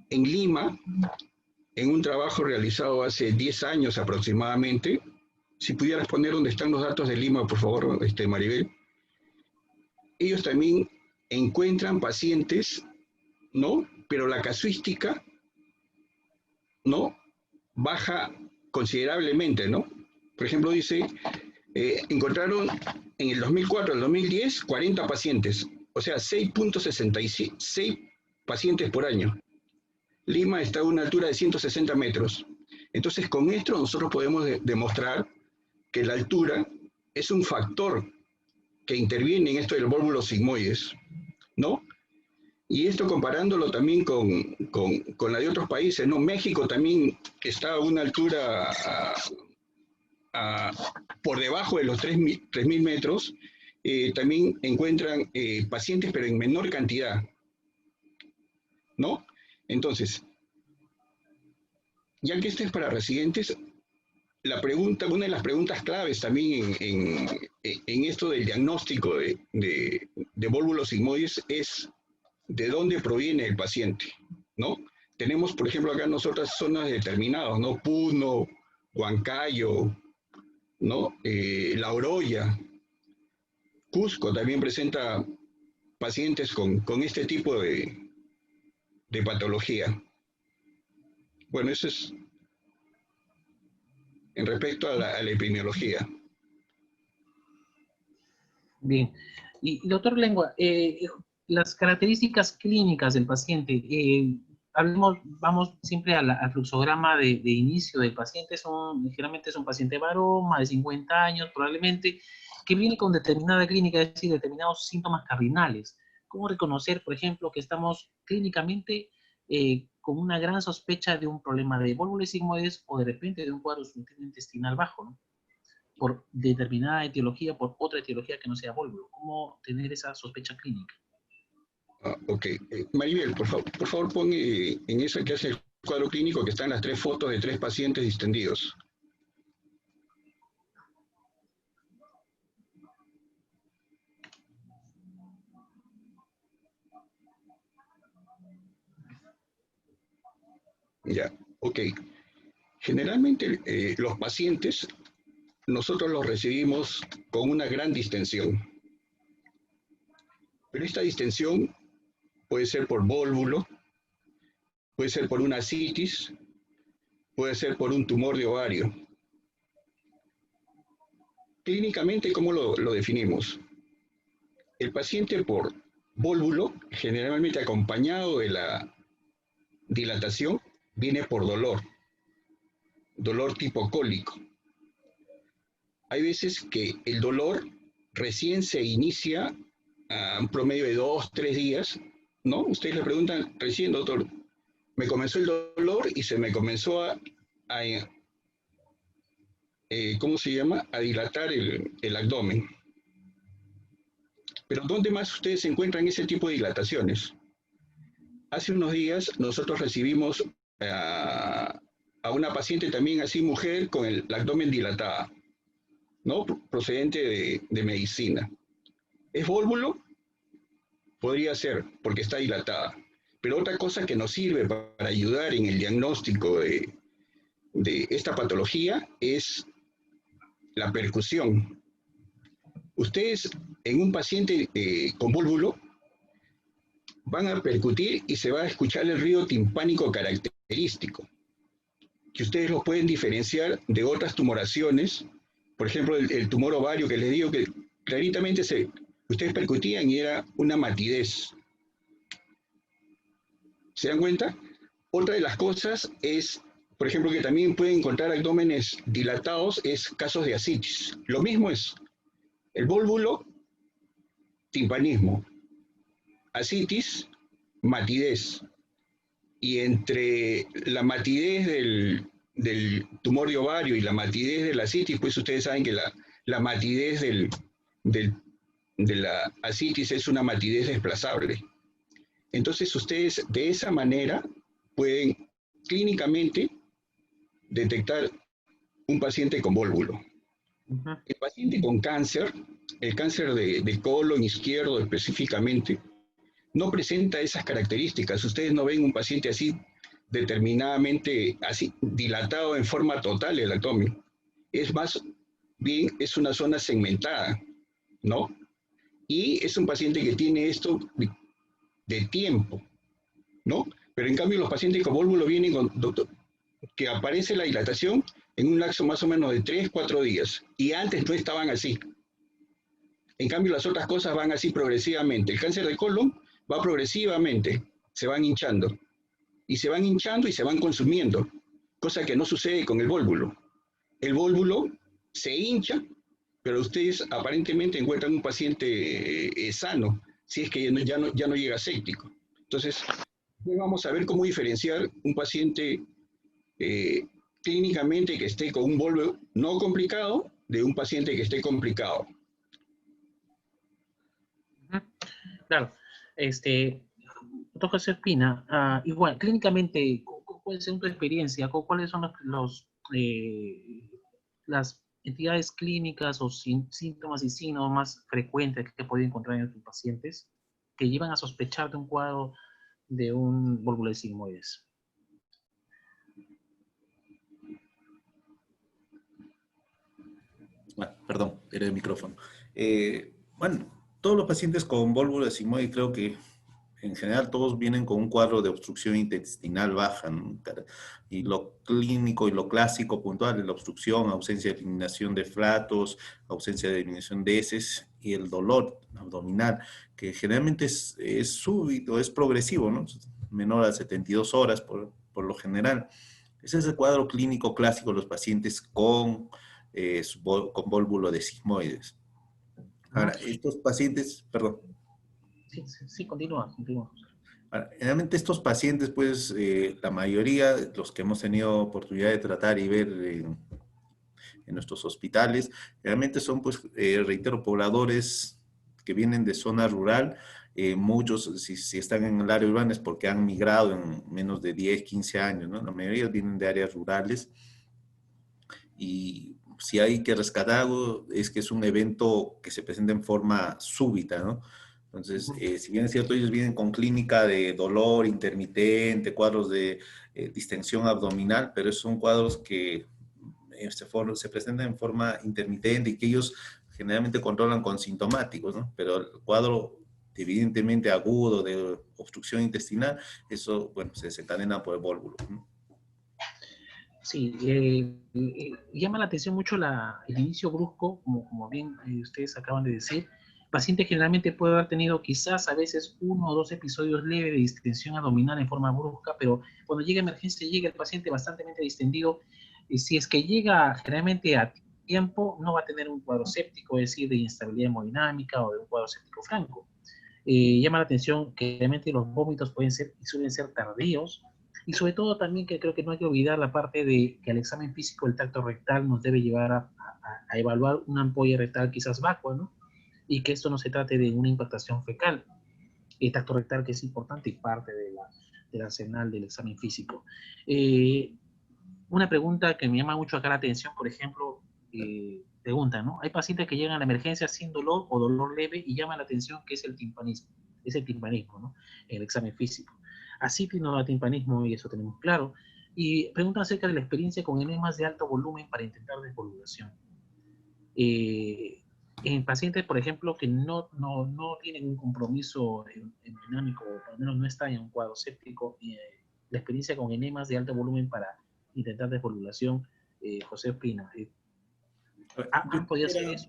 En Lima, en un trabajo realizado hace 10 años aproximadamente, si pudieras poner donde están los datos de Lima, por favor, Maribel, ellos también encuentran pacientes, ¿no? Pero la casuística, ¿no?, baja considerablemente, ¿no? Por ejemplo, dice, encontraron en el 2004 al 2010 40 pacientes, o sea, 6.66 pacientes por año. Lima está a una altura de 160 metros. Entonces, con esto nosotros podemos demostrar que la altura es un factor que interviene en esto del vólvulo sigmoides, ¿no? Y esto comparándolo también con la de otros países, ¿no? México también está a una altura por debajo de los 3.000 metros, también encuentran pacientes, pero en menor cantidad, ¿no? Entonces, ya que este es para residentes, una de las preguntas claves también en esto del diagnóstico de vólvulos sigmoides es de dónde proviene el paciente, ¿no? Tenemos, por ejemplo, acá nosotras zonas determinadas, ¿no? Puno, Huancayo, ¿no? La Oroya, Cusco también presenta pacientes con este tipo de patología. Bueno, eso es en respecto a la epidemiología. Bien. Y doctor Lengua, las características clínicas del paciente, vamos siempre al fluxograma de inicio del paciente, generalmente es un paciente varón, más de 50 años probablemente, que viene con determinada clínica, es decir, determinados síntomas cardinales. ¿Cómo reconocer, por ejemplo, que estamos clínicamente con una gran sospecha de un problema de vólvulos sigmoides o de repente de un cuadro intestinal bajo, ¿no?, por determinada etiología, por otra etiología que no sea vólvulo? ¿Cómo tener esa sospecha clínica? Ok. Maribel, por favor pon en esa que hace el cuadro clínico que están las 3 fotos de 3 pacientes distendidos. Ya, ok. Generalmente los pacientes, nosotros los recibimos con una gran distensión. Pero esta distensión puede ser por vólvulo, puede ser por una ascitis, puede ser por un tumor de ovario. Clínicamente, ¿cómo lo definimos? El paciente por vólvulo, generalmente acompañado de la dilatación, viene por dolor tipo cólico. Hay veces que el dolor recién se inicia a un promedio de 2, 3 días, ¿no? Ustedes le preguntan, recién, doctor, me comenzó el dolor y se me comenzó a ¿cómo se llama? A dilatar el abdomen. Pero ¿dónde más ustedes encuentran ese tipo de dilataciones? Hace unos días nosotros recibimos a una paciente también así, mujer, con el abdomen dilatada, ¿no? Procedente de medicina. ¿Es vólvulo? Podría ser, porque está dilatada. Pero otra cosa que nos sirve para ayudar en el diagnóstico de esta patología es la percusión. Ustedes en un paciente con vólvulo van a percutir y se va a escuchar el ruido timpánico característico, que ustedes lo pueden diferenciar de otras tumoraciones. Por ejemplo, el tumor ovario que les digo que claritamente ustedes percutían y era una matidez. ¿Se dan cuenta? Otra de las cosas es, por ejemplo, que también pueden encontrar abdómenes dilatados, es casos de ascitis. Lo mismo es el vólvulo, timpanismo, ascitis, matidez. Y entre la matidez del tumor de ovario y la matidez de la ascitis, pues ustedes saben que la matidez de la ascitis es una matidez desplazable. Entonces ustedes de esa manera pueden clínicamente detectar un paciente con vólvulo. El paciente con cáncer, el cáncer de colon izquierdo específicamente, no presenta esas características. Ustedes no ven un paciente así determinadamente así dilatado en forma total el abdomen. Es más bien, es una zona segmentada, ¿no? Y es un paciente que tiene esto de tiempo, ¿no? Pero en cambio los pacientes con vólvulo vienen con, doctor, que aparece la dilatación en un lapso más o menos de 3, 4 días. Y antes no estaban así. En cambio las otras cosas van así progresivamente. El cáncer de colon va progresivamente, se van hinchando. Y se van hinchando y se van consumiendo, cosa que no sucede con el vólvulo. El vólvulo se hincha, pero ustedes aparentemente encuentran un paciente sano, si es que ya no llega séptico. Entonces, vamos a ver cómo diferenciar un paciente clínicamente que esté con un vólvulo no complicado de un paciente que esté complicado. Claro. Doctor José Espina, igual, clínicamente, ¿cuál es tu experiencia? ¿Cuáles son las entidades clínicas o síntomas y signos más frecuentes que pueden encontrar en tus pacientes que llevan a sospechar de un cuadro de un vólvulo de sigmoides? Perdón, era el micrófono. Bueno, todos los pacientes con vólvulo de sigmoide creo que en general todos vienen con un cuadro de obstrucción intestinal baja, ¿no? Y lo clínico y lo clásico puntual es la obstrucción, ausencia de eliminación de flatos, ausencia de eliminación de heces y el dolor abdominal, que generalmente es súbito, es progresivo, ¿no? Menor a 72 horas por lo general. Ese es el cuadro clínico clásico de los pacientes con vólvulo de sigmoides. Ahora, estos pacientes, perdón. Sí, continúa. Ahora, generalmente estos pacientes, pues, la mayoría, los que hemos tenido oportunidad de tratar y ver en nuestros hospitales, realmente son, pues, reitero, pobladores que vienen de zona rural. Muchos, si están en el área urbana es porque han migrado en menos de 10, 15 años, ¿no? La mayoría vienen de áreas rurales. Y si hay que rescatar algo, es que es un evento que se presenta en forma súbita, ¿no? Entonces, si bien es cierto, ellos vienen con clínica de dolor intermitente, cuadros de distensión abdominal, pero esos son cuadros que se presentan en forma intermitente y que ellos generalmente controlan con sintomáticos, ¿no? Pero el cuadro evidentemente agudo de obstrucción intestinal, eso, bueno, se desencadena por el vólvulo, ¿no? Sí, llama la atención mucho el inicio brusco, como bien ustedes acaban de decir. El paciente generalmente puede haber tenido quizás a veces 1 o 2 episodios leves de distensión abdominal en forma brusca, pero cuando llega emergencia llega el paciente bastante distendido. Si es que llega generalmente a tiempo, no va a tener un cuadro séptico, es decir, de inestabilidad hemodinámica o de un cuadro séptico franco. Llama la atención que realmente los vómitos pueden ser y suelen ser tardíos, y sobre todo también que creo que no hay que olvidar la parte de que el examen físico del tracto rectal nos debe llevar a evaluar una ampolla rectal quizás vacua, ¿no? Y que esto no se trate de una impactación fecal. El tracto rectal, que es importante y parte del arsenal del examen físico. Una pregunta que me llama mucho acá la atención, por ejemplo, pregunta, ¿no? Hay pacientes que llegan a la emergencia sin dolor o dolor leve y llama la atención que es el timpanismo, ¿no? En el examen físico. Así no da timpanismo y eso tenemos claro. Y pregunta acerca de la experiencia con enemas de alto volumen para intentar desvalvulación. En pacientes, por ejemplo, que no tienen un compromiso hemodinámico, o al menos no están en un cuadro séptico, la experiencia con enemas de alto volumen para intentar desvalvulación, José Ospina. ¿Han podido hacer eso?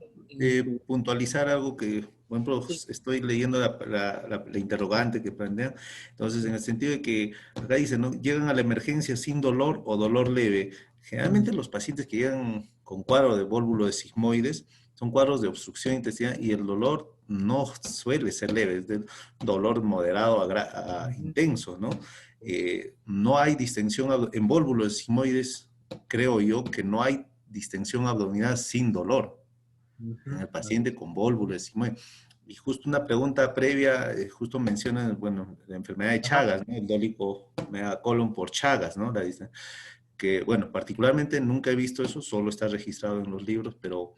Puntualizar algo que, por ejemplo, Sí. estoy leyendo la interrogante que plantean. Entonces, en el sentido de que acá dice, ¿no? Llegan a la emergencia sin dolor o dolor leve. Generalmente los pacientes que llegan con cuadro de vólvulo de sigmoides son cuadros de obstrucción intestinal y el dolor no suele ser leve, es de dolor moderado a intenso, ¿no? No hay distensión en vólvulo de sigmoides, creo yo que no hay distensión abdominal sin dolor en el paciente con vólvulo de sigmoide. Y justo una pregunta previa, justo mencionan, bueno, la enfermedad de Chagas, ¿no? El dólico megacolon por Chagas, ¿no? Que, bueno, particularmente nunca he visto eso, solo está registrado en los libros, pero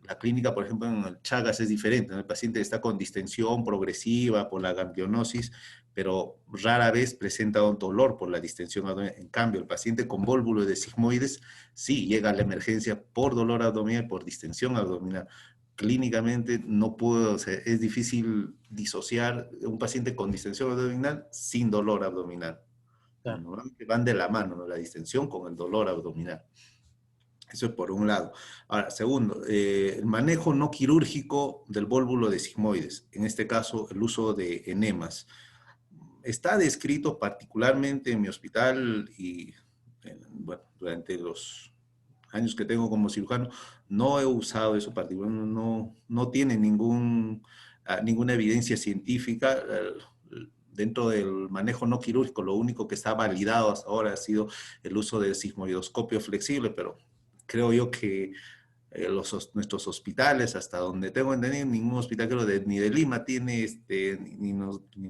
la clínica, por ejemplo, en el Chagas es diferente, ¿no? El paciente está con distensión progresiva por la ganglionosis, pero rara vez presenta un dolor por la distensión abdominal. En cambio, el paciente con vólvulo de sigmoides sí llega a la emergencia por dolor abdominal, por distensión abdominal. Clínicamente no puedo, o sea, es difícil disociar un paciente con distensión abdominal sin dolor abdominal. Claro. Normalmente van de la mano, ¿no? La distensión con el dolor abdominal. Eso es por un lado. Ahora, segundo, el manejo no quirúrgico del vólvulo de sigmoides, en este caso el uso de enemas. Está descrito particularmente en mi hospital y, bueno, durante los años que tengo como cirujano, no he usado eso particularmente, no tiene ninguna evidencia científica. Dentro del manejo no quirúrgico, lo único que está validado hasta ahora ha sido el uso del sigmoidoscopio flexible, pero creo yo que nuestros hospitales, hasta donde tengo entendido, ningún hospital creo ni de Lima tiene, ni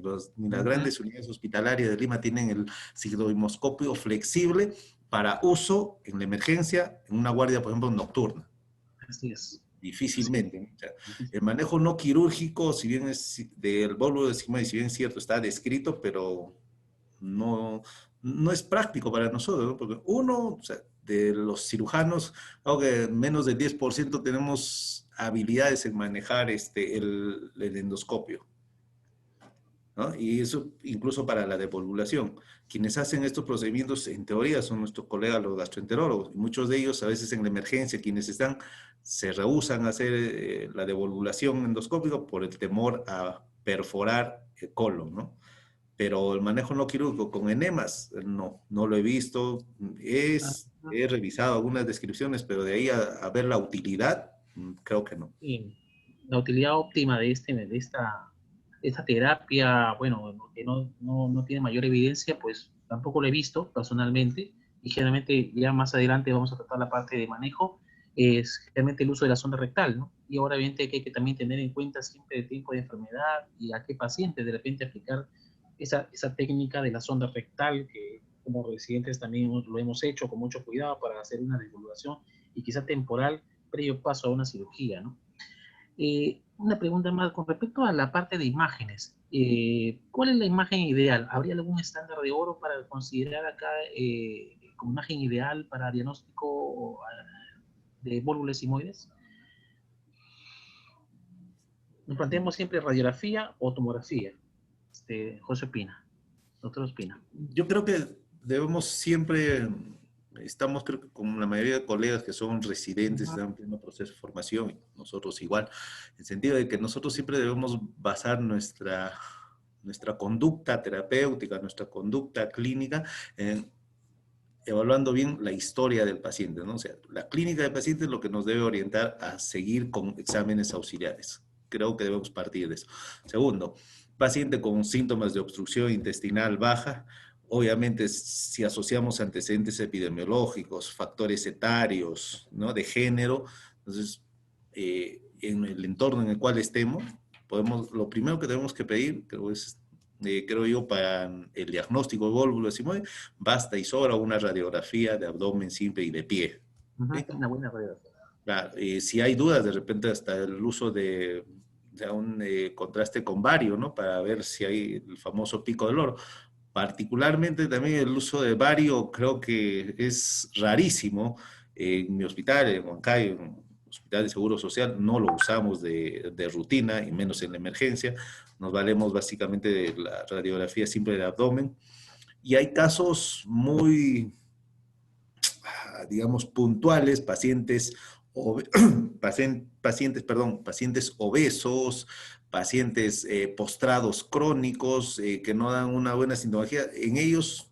las grandes unidades hospitalarias de Lima tienen el sigmoidoscopio flexible para uso en la emergencia, en una guardia, por ejemplo, nocturna. Así es. Difícilmente. O sea, el manejo no quirúrgico, si bien es del vólvulo de sigmoide, si bien es cierto, está descrito, pero no es práctico para nosotros, ¿no? Porque uno, o sea, de los cirujanos, creo que menos del 10% tenemos habilidades en manejar el endoscopio, ¿no? Y eso incluso para la devolvulación. Quienes hacen estos procedimientos, en teoría, son nuestros colegas los gastroenterólogos. Y muchos de ellos, a veces en la emergencia, quienes se rehúsan a hacer la devolvulación endoscópica por el temor a perforar el colon, ¿no? Pero el manejo no quirúrgico con enemas, no lo he visto. He revisado algunas descripciones, pero de ahí a ver la utilidad, creo que no. Sí. La utilidad óptima de esta terapia, bueno, que no tiene mayor evidencia, pues tampoco lo he visto personalmente, y generalmente ya más adelante vamos a tratar la parte de manejo, es generalmente el uso de la sonda rectal, ¿no? Y ahora obviamente hay que también tener en cuenta siempre el tiempo de enfermedad y a qué paciente de repente aplicar esa técnica de la sonda rectal, que como residentes también lo hemos hecho con mucho cuidado para hacer una devolvación y quizá temporal previo paso a una cirugía, ¿no? Una pregunta más con respecto a la parte de imágenes. ¿Cuál es la imagen ideal? ¿Habría algún estándar de oro para considerar acá como imagen ideal para diagnóstico de vólvulos sigmoides? Nos planteamos siempre radiografía o tomografía. José Ospina, doctor Ospina. Yo creo que debemos siempre, estamos creo que con la mayoría de colegas que son residentes, están en pleno proceso de formación, y nosotros igual, en el sentido de que nosotros siempre debemos basar nuestra conducta terapéutica, nuestra conducta clínica en evaluando bien la historia del paciente, ¿no? O sea, la clínica del paciente es lo que nos debe orientar a seguir con exámenes auxiliares. creo que debemos partir de eso. Segundo, paciente con síntomas de obstrucción intestinal baja, obviamente si asociamos antecedentes epidemiológicos, factores etarios, ¿no? De género, entonces en el entorno en el cual estemos, lo primero que tenemos que pedir, creo yo, para el diagnóstico de vólvulo sigmoide, basta y sobra una radiografía de abdomen simple y de pie. ¿Sí? Una buena radiografía. Claro, si hay dudas, de repente hasta el uso de un contraste con bario, ¿no? Para ver si hay el famoso pico del oro. Particularmente también el uso de bario creo que es rarísimo. En mi hospital, en Huancayo, en el Hospital de Seguro Social, no lo usamos de rutina, y menos en la emergencia. Nos valemos básicamente de la radiografía simple del abdomen. Y hay casos muy, digamos, puntuales, pacientes obesos, pacientes postrados crónicos que no dan una buena sintomología. En ellos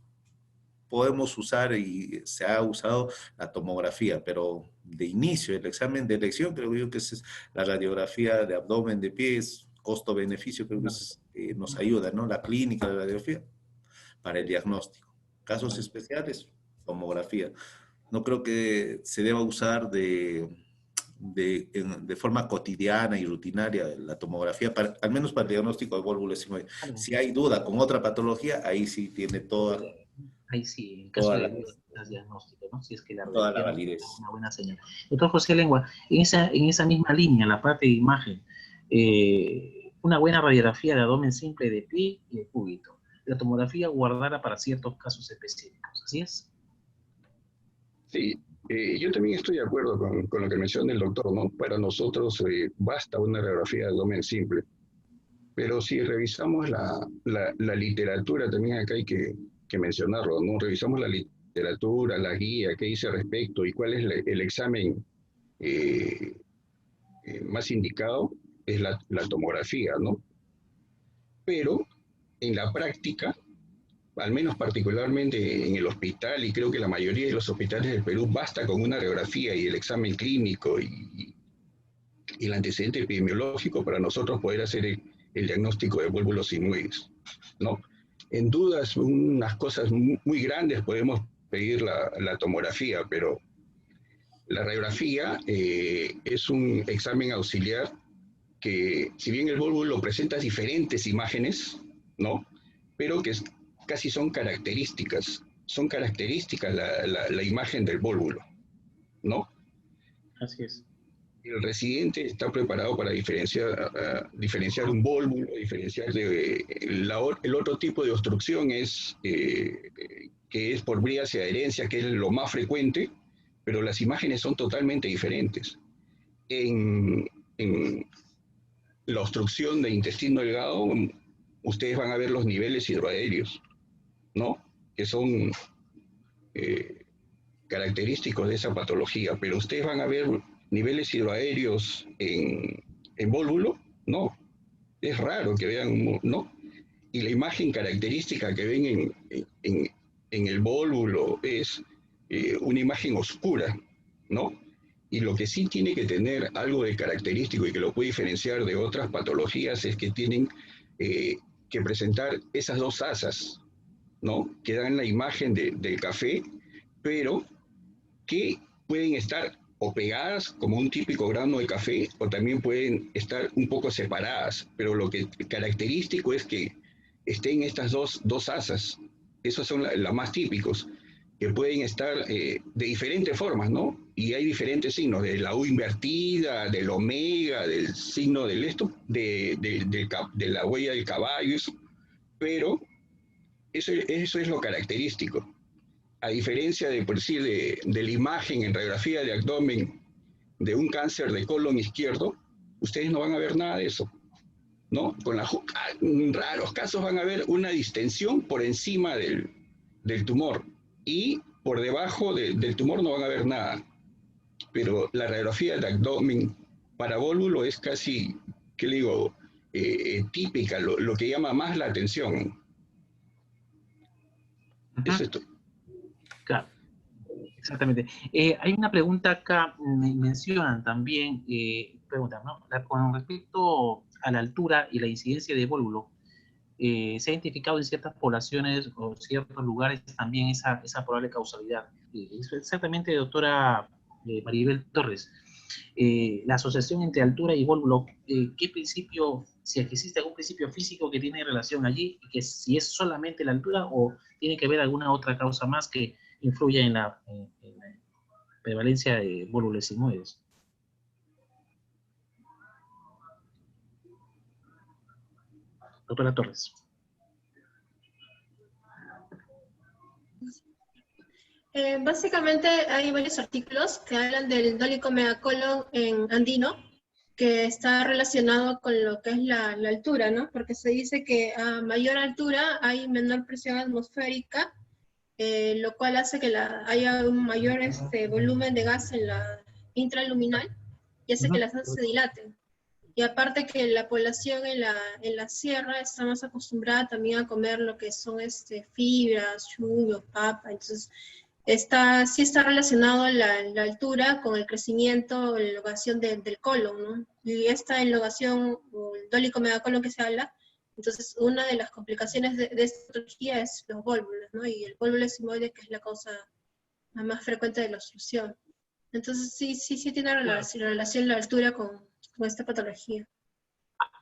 podemos usar, y se ha usado, la tomografía, pero de inicio, el examen de elección, creo yo que es la radiografía de abdomen de pies, costo-beneficio, creo que nos ayuda, ¿no? La clínica de radiografía para el diagnóstico. Casos especiales, tomografía. No creo que se deba usar de forma cotidiana y rutinaria la tomografía, al menos para el diagnóstico de vólvulo sigmoide. Si hay duda con otra patología, ahí sí tiene toda... Ahí sí, en caso de diagnóstico, ¿no? Si es que la toda la validez. es una buena señal. Doctor José Lengua, en esa misma línea, la parte de imagen, una buena radiografía de abdomen simple de pie y de cúbito. La tomografía guardada para ciertos casos específicos, ¿así es? Sí, yo también estoy de acuerdo con lo que menciona el doctor, ¿no? Para nosotros basta una radiografía de abdomen simple. Pero si revisamos la literatura, también acá hay que mencionarlo, ¿no? Revisamos la literatura, la guía, qué dice al respecto y cuál es el examen más indicado, es la tomografía, ¿no? Pero en la práctica, al menos particularmente en el hospital, y creo que la mayoría de los hospitales del Perú, basta con una radiografía y el examen clínico y el antecedente epidemiológico para nosotros poder hacer el diagnóstico de vólvulos sigmoides, ¿no? En dudas, unas cosas muy grandes podemos pedir la tomografía, pero la radiografía es un examen auxiliar que, si bien el vólvulo presenta diferentes imágenes, ¿no? Pero que casi son características la imagen del vólvulo, ¿no? Así es. El residente está preparado para diferenciar un vólvulo, diferenciar el otro tipo de obstrucción que es por vías y adherencia, que es lo más frecuente, pero las imágenes son totalmente diferentes. En la obstrucción de intestino delgado, ustedes van a ver los niveles hidroaéreos, ¿no? Que son característicos de esa patología, pero ustedes van a ver niveles hidroaéreos en vólvulo, no. Es raro que vean, ¿no? Y la imagen característica que ven en el vólvulo es una imagen oscura, ¿no? Y lo que sí tiene que tener algo de característico y que lo puede diferenciar de otras patologías es que tienen que presentar esas dos asas, ¿no? Que dan la imagen del café, pero que pueden estar o pegadas como un típico grano de café, o también pueden estar un poco separadas, pero lo que característico es que estén estas dos asas. Esos son las más típicos, que pueden estar de diferentes formas, ¿no? Y hay diferentes signos, de la U invertida, del omega, del signo del esto, de la huella del caballo, eso. Pero eso es lo característico. A diferencia de, por decir, de la imagen en radiografía de abdomen de un cáncer de colon izquierdo, ustedes no van a ver nada de eso, ¿no? En raros casos van a ver una distensión por encima del tumor y por debajo del tumor no van a ver nada. Pero la radiografía de abdomen para vólvulo es casi, ¿qué le digo? Típica, lo que llama más la atención. Es esto. Claro, exactamente. Hay una pregunta acá, mencionan también, pregunta, ¿no? Con respecto a la altura y la incidencia de vólvulo, se ha identificado en ciertas poblaciones o ciertos lugares también esa probable causalidad. Exactamente, doctora Maribel Torres, la asociación entre altura y vólvulo, ¿qué principio, si existe algún principio físico que tiene relación allí, y que si es solamente la altura o tiene que haber alguna otra causa más que influya en la prevalencia de vólvulos sigmoides? Doctora Torres. Básicamente hay varios artículos que hablan del dólico megacolon en andino, que está relacionado con lo que es la altura, ¿no? Porque se dice que a mayor altura hay menor presión atmosférica, lo cual hace que haya un mayor volumen de gas en la intraluminal y hace que las asas se dilaten. Y aparte que la población en la sierra está más acostumbrada también a comer lo que son fibras, chullo, papa, entonces sí está relacionado la altura con el crecimiento, la elongación del colon, ¿no? Y esta elongación, o el dólico megacolon que se habla, entonces una de las complicaciones de esta patología es los vólvulos, ¿no? Y el vólvulo sigmoide, que es la causa más frecuente de la obstrucción. Entonces sí tiene relación la altura con esta patología.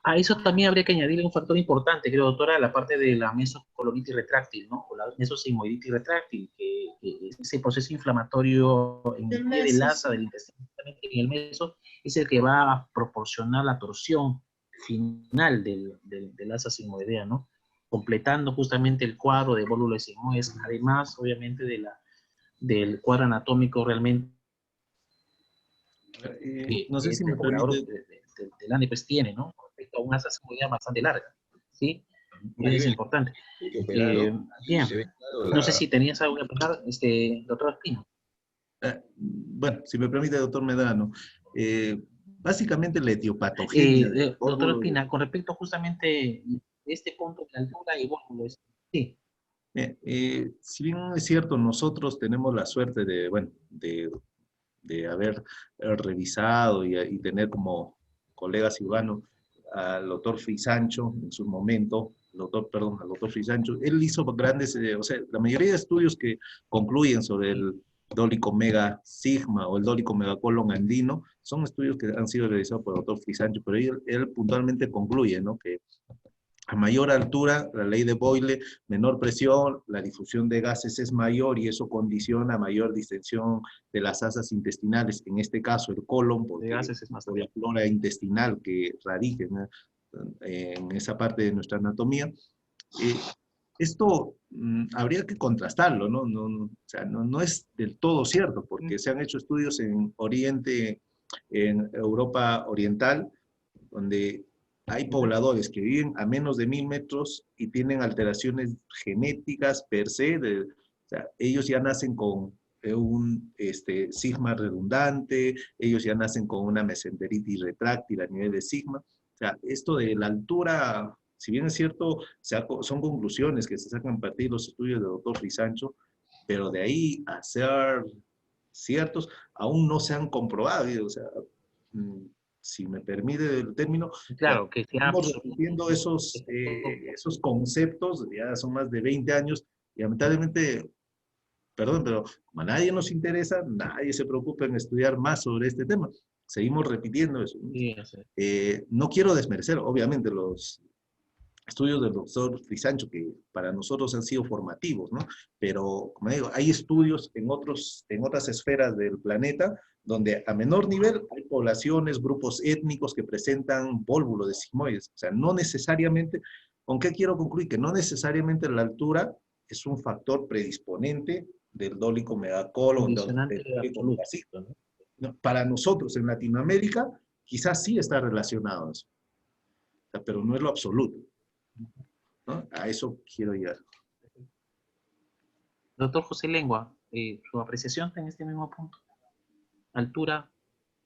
A eso también habría que añadirle un factor importante, creo, doctora, la parte de la mesocolonitis retráctil, ¿no? O la mesosigmoiditis retráctil, que ese proceso inflamatorio en el pie del asa del intestino, en el meso, es el que va a proporcionar la torsión final del asa sigmoidea, ¿no? Completando justamente el cuadro de vólvulos sigmoides, además, obviamente, del cuadro anatómico realmente no sé si me permite... del ANE pues tiene, ¿no? Respecto a una asa sigmoidea bastante larga, ¿sí? Es importante. Bien, no sé si tenías algo que apuntar, doctor Espino. Bueno, si me permite, doctor Medrano, básicamente la etiopatogenia... doctor Espina, con respecto justamente a este punto de altura y vólvulos, sí. Si bien es cierto, nosotros tenemos la suerte de haber revisado y tener como colega ciudadano al doctor Frisancho en su momento, al doctor Frisancho. Él hizo grandes, la mayoría de estudios que concluyen sobre el dólico mega sigma o el dólico megacolon andino son estudios que han sido realizados por el doctor Frisancho, pero él puntualmente concluye, ¿no?, que a mayor altura, la ley de Boyle, menor presión, la difusión de gases es mayor y eso condiciona mayor distensión de las asas intestinales, en este caso el colon, porque gases es más por la flora intestinal que radica en esa parte de nuestra anatomía. Esto habría que contrastarlo, ¿no? O sea, no es del todo cierto, porque se han hecho estudios en Europa Oriental, donde hay pobladores que viven a menos de 1000 metros y tienen alteraciones genéticas per se, o sea, ellos ya nacen con un sigma redundante, ellos ya nacen con una mesenteritis retráctil a nivel de sigma. O sea, esto de la altura, si bien es cierto, son conclusiones que se sacan a partir de los estudios del doctor Frisancho, pero de ahí a ser ciertos, aún no se han comprobado, o sea, si me permite el término, claro, que estamos repitiendo esos conceptos, ya son más de 20 años, y lamentablemente, perdón, pero como a nadie nos interesa, nadie se preocupa en estudiar más sobre este tema. Seguimos repitiendo eso. Sí, no quiero desmerecer, obviamente, los estudios del doctor Frisancho, que para nosotros han sido formativos, ¿no? Pero, como digo, hay estudios en otras esferas del planeta donde a menor nivel hay poblaciones, grupos étnicos que presentan vólvulos de sigmoides. O sea, no necesariamente, ¿con qué quiero concluir? Que no necesariamente la altura es un factor predisponente del dólico megacolon, del dólico megasigma, ¿no? Para nosotros en Latinoamérica, quizás sí está relacionado a eso, o sea, pero no es lo absoluto, ¿no? A eso quiero llegar. Doctor José Lengua, su apreciación en este mismo punto. Altura,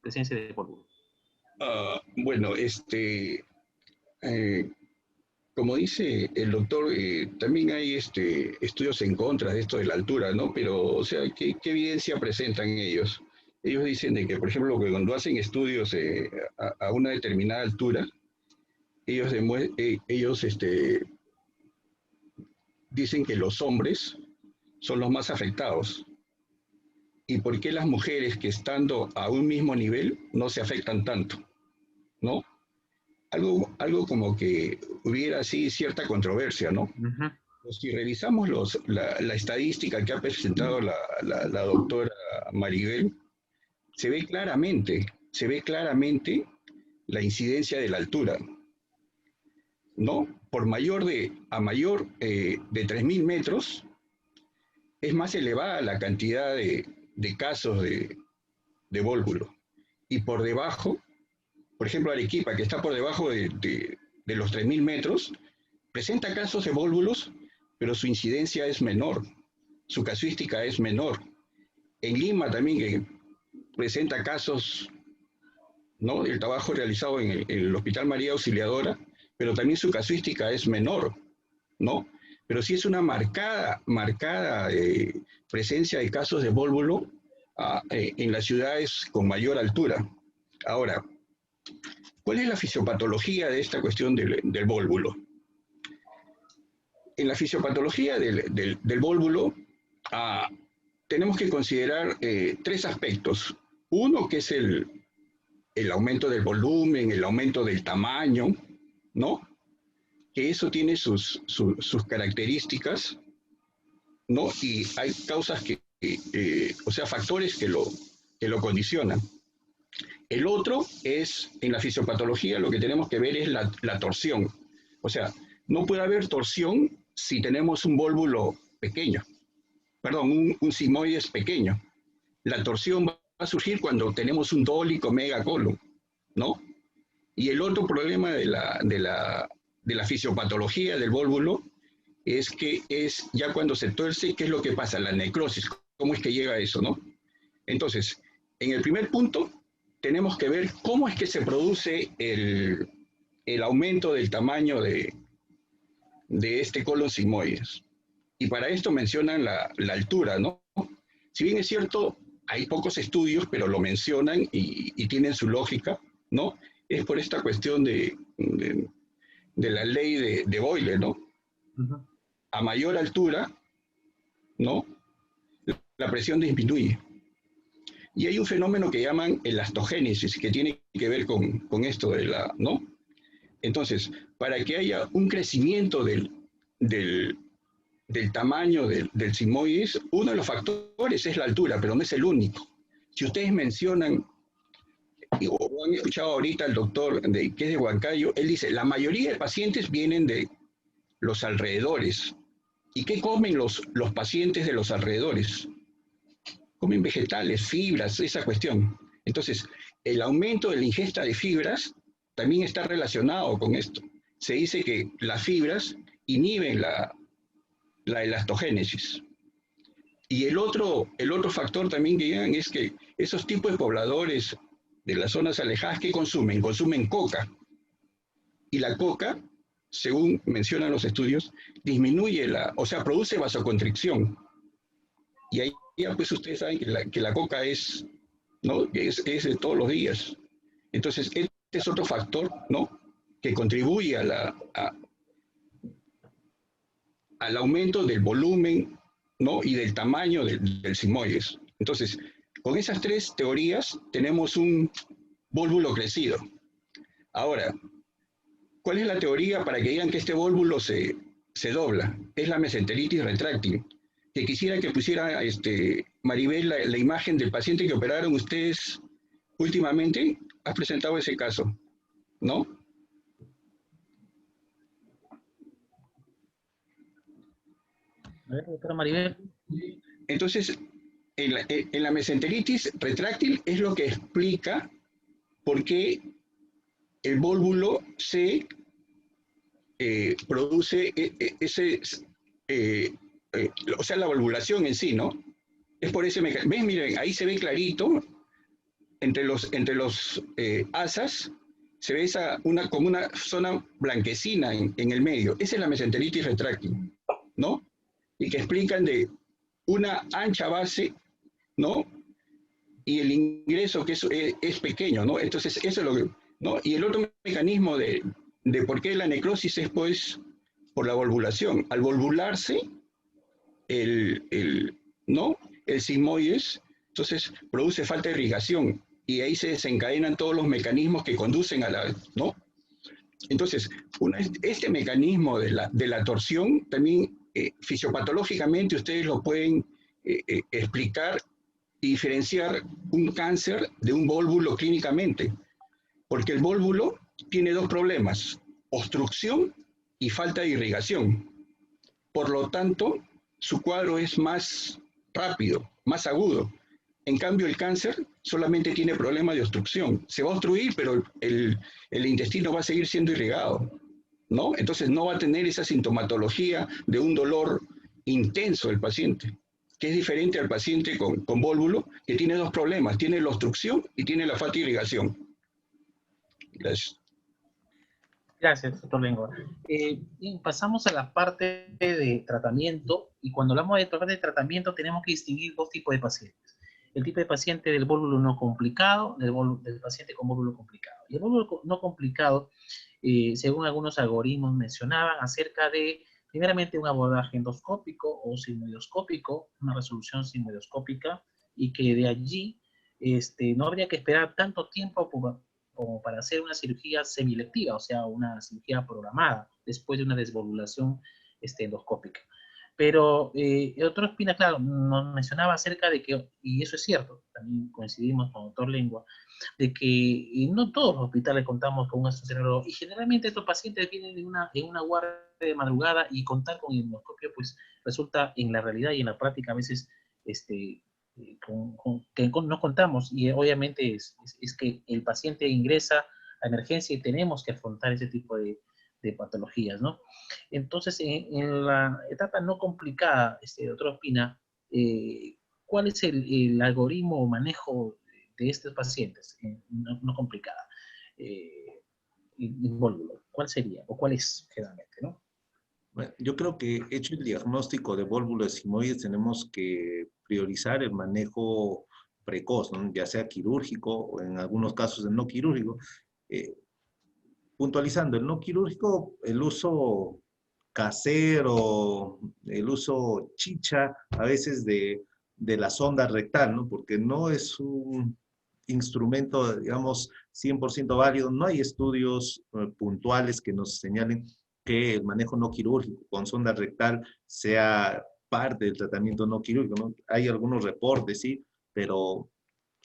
presencia de polvo. Bueno, como dice el doctor, también hay estudios en contra de esto de la altura, ¿no? Pero, o sea, ¿qué evidencia presentan ellos? ellos dicen de que, por ejemplo, que cuando hacen estudios a una determinada altura, ellos dicen que los hombres son los más afectados. ¿Y por qué las mujeres que estando a un mismo nivel no se afectan tanto? ¿No? Algo como que hubiera así cierta controversia, ¿no? Si revisamos la estadística que ha presentado la doctora Maribel, se ve claramente la incidencia de la altura, ¿no? A mayor de 3.000 metros, es más elevada la cantidad de casos de vólvulo. Y por debajo, por ejemplo, Arequipa, que está por debajo de los 3.000 metros, presenta casos de vólvulos, pero su incidencia es menor, su casuística es menor. En Lima también, que presenta casos, ¿no?, del trabajo realizado en el Hospital María Auxiliadora, pero también su casuística es menor, ¿no? Pero sí es una marcada presencia de casos de vólvulo en las ciudades con mayor altura. Ahora, ¿cuál es la fisiopatología de esta cuestión del vólvulo? En la fisiopatología del vólvulo tenemos que considerar 3 aspectos. Uno, que es el aumento del volumen, el aumento del tamaño, ¿no? Que eso tiene sus características, ¿no? Y hay causas factores que lo condicionan. El otro es, en la fisiopatología, lo que tenemos que ver es la torsión. O sea, no puede haber torsión si tenemos un vólvulo pequeño, perdón, un sigmoides pequeño. La torsión va a surgir cuando tenemos un dólico megacolon, ¿no? Y el otro problema de la fisiopatología del vólvulo es que es ya cuando se tuerce, ¿qué es lo que pasa? La necrosis, ¿cómo es que llega a eso, no? Entonces, en el primer punto, tenemos que ver cómo es que se produce el aumento del tamaño de este colon sigmoides. Y para esto mencionan la altura, ¿no? Si bien es cierto, hay pocos estudios, pero lo mencionan y tienen su lógica, ¿no? Es por esta cuestión de la ley de Boyle, ¿no? A mayor altura, ¿no?, la presión disminuye. Y hay un fenómeno que llaman elastogénesis, que tiene que ver con esto ¿no? Entonces, para que haya un crecimiento del tamaño del sigmoides, uno de los factores es la altura, pero no es el único. Si ustedes mencionan, o han escuchado ahorita al doctor que es de Huancayo, él dice, la mayoría de pacientes vienen de los alrededores. ¿Y qué comen los pacientes de los alrededores? Comen vegetales, fibras, esa cuestión. Entonces, el aumento de la ingesta de fibras también está relacionado con esto. Se dice que las fibras inhiben la elastogénesis. Y el otro factor también que llegan es que esos tipos de pobladores de las zonas alejadas, ¿qué consumen? Consumen coca. Y la coca, según mencionan los estudios, disminuye produce vasoconstricción. Y ahí ya pues ustedes saben que la coca es, ¿no?, es de todos los días. Entonces, este es otro factor, ¿no?, que contribuye al aumento del volumen, ¿no?, y del tamaño del sigmoides. Entonces, con esas 3 teorías tenemos un vólvulo crecido. Ahora, ¿cuál es la teoría para que digan que este vólvulo se dobla? Es la mesenteritis retráctil. Que quisiera que pusiera Maribel la imagen del paciente que operaron ustedes últimamente. Has presentado ese caso, ¿no? A ver, doctora Maribel. Entonces, en la mesenteritis retráctil es lo que explica por qué el vólvulo se produce la valvulación en sí, ¿no? Es por ese mecanismo. ¿Ven? Miren, ahí se ve clarito, entre los asas, se ve como una zona blanquecina en el medio. Esa es la mesenteritis retráctil, ¿no? Y que explican de una ancha base, ¿no?, y el ingreso que es pequeño, ¿no? Entonces, eso es lo que, ¿no? Y el otro mecanismo de por qué la necrosis es, pues, por la volvulación. Al volvularse, ¿no? El sigmoides, entonces produce falta de irrigación y ahí se desencadenan todos los mecanismos que conducen a la, ¿no? Entonces, este mecanismo de la torsión también fisiopatológicamente ustedes lo pueden explicar y diferenciar un cáncer de un vólvulo clínicamente, porque el vólvulo tiene dos problemas, obstrucción y falta de irrigación. Por lo tanto, su cuadro es más rápido, más agudo. En cambio, el cáncer solamente tiene problema de obstrucción. Se va a obstruir, pero el intestino va a seguir siendo irrigado, ¿no? Entonces no va a tener esa sintomatología de un dolor intenso del paciente, que es diferente al paciente con vólvulo, que tiene dos problemas. Tiene la obstrucción y tiene la falta de irrigación. Gracias. Gracias, doctor Lengua. Y pasamos a la parte de tratamiento, y cuando hablamos de tratamiento tenemos que distinguir dos tipos de pacientes. El tipo de paciente del vólvulo no complicado, del paciente con vólvulo complicado. Y el vólvulo no complicado, según algunos algoritmos mencionaban, acerca de, primeramente, un abordaje endoscópico o sigmoidoscópico, una resolución sigmoidoscópica, y que de allí no habría que esperar tanto tiempo como para hacer una cirugía semilectiva, o sea, una cirugía programada, después de una desvolvulación endoscópica. Pero el doctor Espina, claro, nos mencionaba acerca de que, y eso es cierto, también coincidimos con el doctor Lengua, de que no todos los hospitales contamos con un anestesiólogo, y generalmente estos pacientes vienen en una guardia de madrugada, y contar con el endoscopio, pues, resulta en la realidad y en la práctica a veces, que no contamos, y obviamente es que el paciente ingresa a emergencia y tenemos que afrontar ese tipo de patologías, ¿no? Entonces, en la etapa no complicada, doctor Ospina, ¿cuál es el algoritmo o manejo de estos pacientes no complicada? ¿Cuál sería? ¿O cuál es generalmente, no? Bueno, yo creo que hecho el diagnóstico de vólvulo sigmoides tenemos que priorizar el manejo precoz, ¿no? Ya sea quirúrgico o en algunos casos el no quirúrgico. Puntualizando, el no quirúrgico, el uso casero, el uso chicha a veces de la sonda rectal, ¿no? Porque no es un instrumento, digamos, 100% válido. No hay estudios puntuales que nos señalen que el manejo no quirúrgico con sonda rectal sea parte del tratamiento no quirúrgico, ¿no? Hay algunos reportes, sí, pero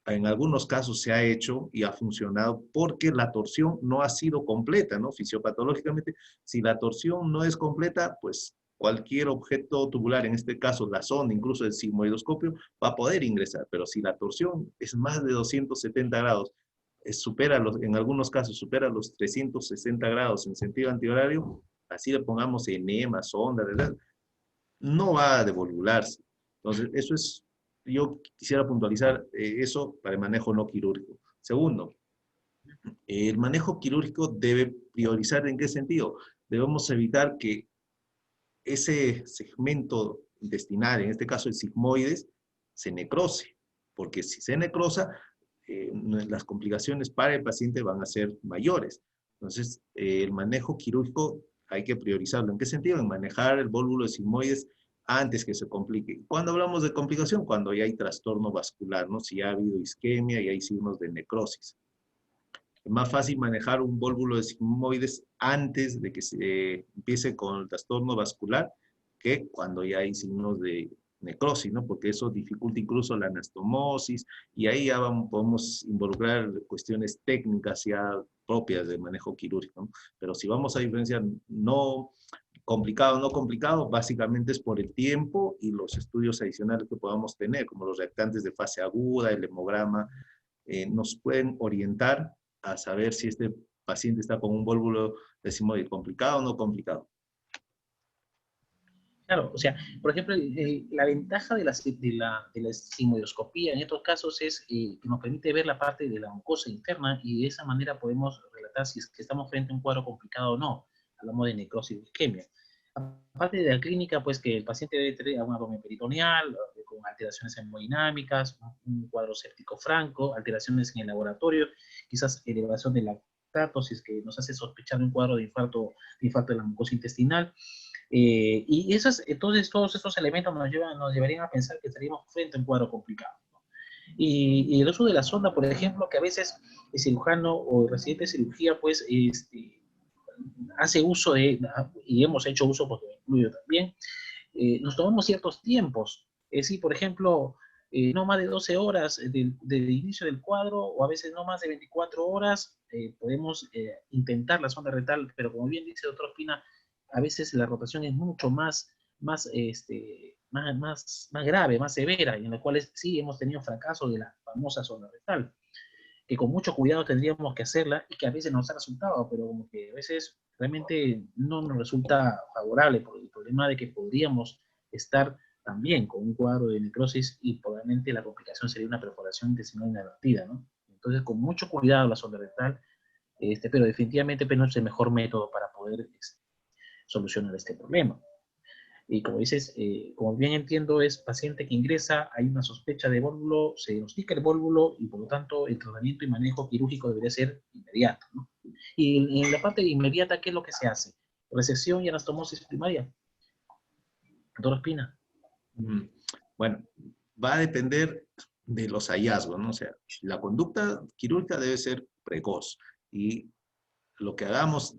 en algunos casos se ha hecho y ha funcionado porque la torsión no ha sido completa, ¿no? Fisiopatológicamente, si la torsión no es completa, pues cualquier objeto tubular, en este caso la sonda, incluso el sigmoidoscopio, va a poder ingresar, pero si la torsión es más de 270 grados, en algunos casos supera los 360 grados en sentido antihorario, así le pongamos enema, sonda, ¿verdad? No va a devolvularse. Entonces, eso es, yo quisiera puntualizar eso para el manejo no quirúrgico. Segundo, el manejo quirúrgico debe priorizar ¿en qué sentido? Debemos evitar que ese segmento intestinal, en este caso el sigmoides, se necrose, porque si se necrosa, las complicaciones para el paciente van a ser mayores. Entonces, el manejo quirúrgico hay que priorizarlo. ¿En qué sentido? En manejar el vólvulo de sigmoides antes que se complique. ¿Cuándo hablamos de complicación? Cuando ya hay trastorno vascular, ¿no? Si ya ha habido isquemia y hay signos de necrosis. Es más fácil manejar un vólvulo de sigmoides antes de que se empiece con el trastorno vascular que cuando ya hay signos de necrosis, ¿no? Porque eso dificulta incluso la anastomosis y ahí ya podemos involucrar cuestiones técnicas ya propias del manejo quirúrgico, ¿no? Pero si vamos a diferenciar no complicado, no complicado, básicamente es por el tiempo y los estudios adicionales que podamos tener, como los reactantes de fase aguda, el hemograma, nos pueden orientar a saber si este paciente está con un vólvulo de sigmoide complicado o no complicado. Claro, o sea, por ejemplo, la ventaja de la sigmoidoscopía en estos casos es que nos permite ver la parte de la mucosa interna y de esa manera podemos relatar si es que estamos frente a un cuadro complicado o no. Hablamos de necrosis o isquemia. Aparte de la clínica, pues que el paciente debe tener un abdomen peritoneal, con alteraciones hemodinámicas, un cuadro séptico franco, alteraciones en el laboratorio, quizás elevación de lactato, si es que nos hace sospechar un cuadro de infarto de la mucosa intestinal. Y entonces todos estos elementos nos llevarían a pensar que estaríamos frente a un cuadro complicado, ¿no? Y el uso de la sonda, por ejemplo, que a veces el cirujano o el residente de cirugía, pues, hace uso de, y hemos hecho uso porque me incluyo también, nos tomamos ciertos tiempos. Es decir, por ejemplo, no más de 12 horas del inicio del cuadro, o a veces no más de 24 horas, podemos intentar la sonda rectal, pero como bien dice el doctor Ospina, a veces la rotación es mucho más grave, más severa, y en la cual sí hemos tenido fracaso de la famosa sonda rectal, que con mucho cuidado tendríamos que hacerla y que a veces nos ha resultado, pero como que a veces realmente no nos resulta favorable por el problema de que podríamos estar también con un cuadro de necrosis y probablemente la complicación sería una perforación intestinal inadvertida, ¿no? Entonces, con mucho cuidado la sonda rectal, pero definitivamente no es el mejor método para poder solucionar este problema. Y como dices, como bien entiendo, es paciente que ingresa, hay una sospecha de vólvulo, se diagnostica el vólvulo y por lo tanto el tratamiento y manejo quirúrgico debería ser inmediato, ¿no? Y en la parte inmediata, ¿qué es lo que se hace? Resección y anastomosis primaria. Doctor Ospina. Bueno, va a depender de los hallazgos, ¿no? O sea, la conducta quirúrgica debe ser precoz y lo que hagamos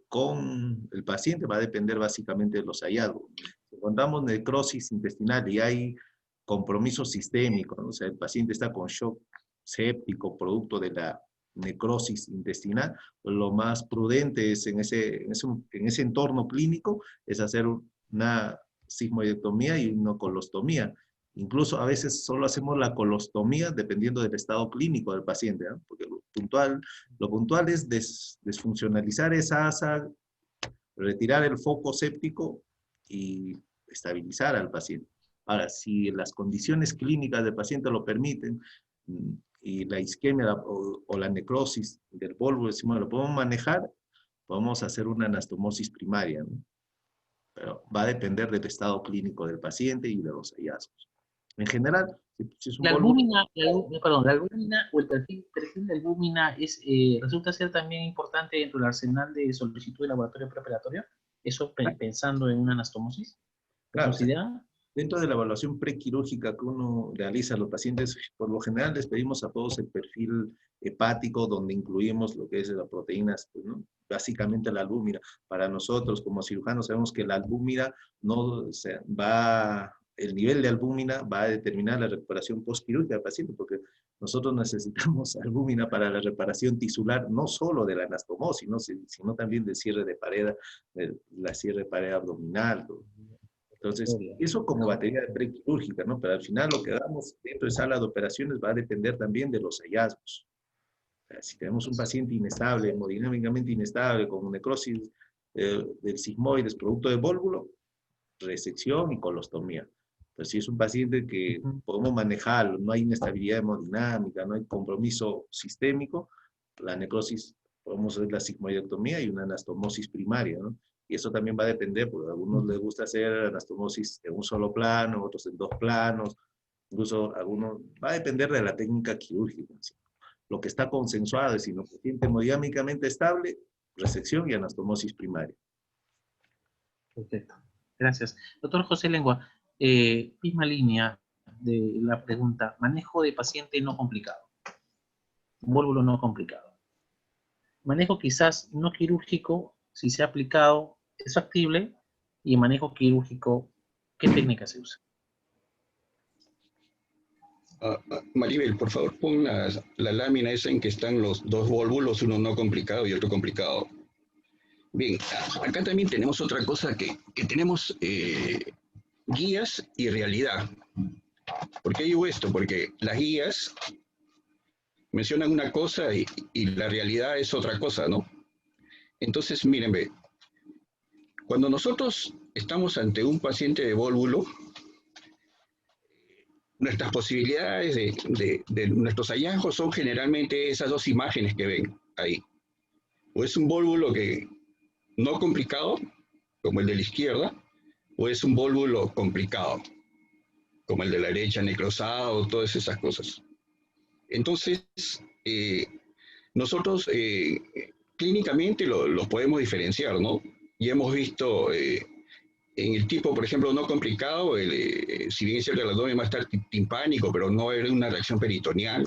con el paciente va a depender básicamente de los hallazgos. Si encontramos necrosis intestinal y hay compromiso sistémico, ¿no? O sea, el paciente está con shock séptico producto de la necrosis intestinal, lo más prudente es en ese entorno clínico es hacer una sigmoidectomía y una colostomía. Incluso a veces solo hacemos la colostomía dependiendo del estado clínico del paciente, ¿no? Porque lo puntual es desfuncionalizar esa asa, retirar el foco séptico y estabilizar al paciente. Ahora, si las condiciones clínicas del paciente lo permiten y la isquemia o la necrosis del vólvulo lo podemos manejar, podemos hacer una anastomosis primaria, ¿no? Pero va a depender del estado clínico del paciente y de los hallazgos. En general, si es un La vólvulo... la albúmina o el perfil de albúmina resulta ser también importante dentro del arsenal de solicitud de laboratorio preoperatorio. Eso pensando en una anastomosis. Claro, ¿Considera? dentro de la evaluación prequirúrgica que uno realiza a los pacientes, por lo general les pedimos a todos el perfil hepático, donde incluimos lo que es las proteínas, pues, ¿no? Básicamente la albúmina. Para nosotros, como cirujanos, sabemos que la albúmina no, o sea, el nivel de albúmina va a determinar la recuperación postquirúrgica del paciente, porque nosotros necesitamos albúmina para la reparación tisular, no solo de la anastomosis, ¿no? Sino también del cierre de pared, la cierre de pared abdominal, ¿no? Entonces, eso como batería de prequirúrgica, ¿no? Pero al final lo que hagamos dentro de sala de operaciones va a depender también de los hallazgos. O sea, si tenemos un paciente inestable, hemodinámicamente inestable, con necrosis del sigmoides producto de vólvulo, resección y colostomía. Pero si es un paciente que podemos manejarlo, no hay inestabilidad hemodinámica, no hay compromiso sistémico, la necrosis, podemos hacer la sigmoidectomía y una anastomosis primaria, ¿no? Y eso también va a depender, porque a algunos les gusta hacer anastomosis en un solo plano, otros en dos planos, incluso algunos, va a depender de la técnica quirúrgica. ¿Sí? Lo que está consensuado es si el paciente hemodinámicamente estable, resección y anastomosis primaria. Perfecto. Gracias. Doctor José Lengua, misma línea de la pregunta, manejo de paciente no complicado, vólvulo no complicado. Manejo quizás no quirúrgico, si se ha aplicado, es factible, y manejo quirúrgico, ¿qué técnica se usa? Maribel, por favor, pon la lámina esa en que están los dos válvulos, uno no complicado y otro complicado. Bien, acá también tenemos otra cosa que tenemos guías y realidad. ¿Por qué digo esto? Porque las guías mencionan una cosa y la realidad es otra cosa, ¿no? Entonces, miren, ve, cuando nosotros estamos ante un paciente de vólvulo, nuestras posibilidades de nuestros hallazgos son generalmente esas dos imágenes que ven ahí. O es un vólvulo que no complicado, como el de la izquierda, o es un vólvulo complicado. como el de la derecha necrosado, todas esas cosas. Entonces, nosotros clínicamente los podemos diferenciar, ¿no? Y hemos visto en el tipo, por ejemplo, no complicado, si bien es cierto el abdomen va a estar timpánico, pero no es una reacción peritoneal,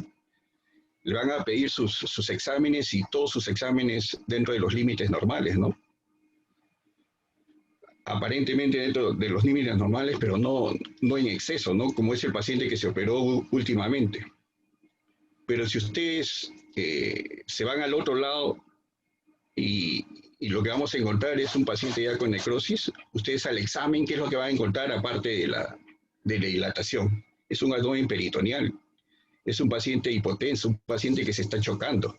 le van a pedir sus exámenes y todos sus exámenes dentro de los límites normales, ¿no? Aparentemente dentro de los límites normales, pero no en exceso, ¿no? Como es el paciente que se operó últimamente. Pero si ustedes se van al otro lado y lo que vamos a encontrar es un paciente ya con necrosis, ustedes al examen, ¿qué es lo que van a encontrar aparte de la dilatación? Es un abdomen peritoneal, es un paciente hipotenso, un paciente que se está chocando.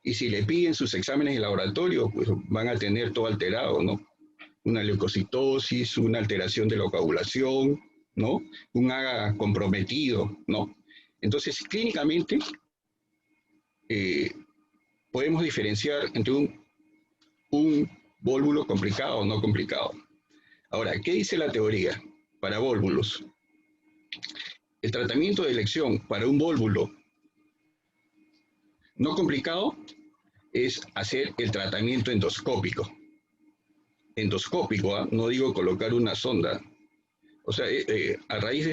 Y si le piden sus exámenes de laboratorio, pues van a tener todo alterado, ¿no? Una leucocitosis, una alteración de la coagulación, ¿no? Un AGA comprometido, ¿no? Entonces, clínicamente, podemos diferenciar entre un vólvulo complicado o no complicado. Ahora, ¿qué dice la teoría para vólvulos? El tratamiento de elección para un vólvulo no complicado es hacer el tratamiento endoscópico. Endoscópico, ¿eh? No digo colocar una sonda. O sea, a raíz de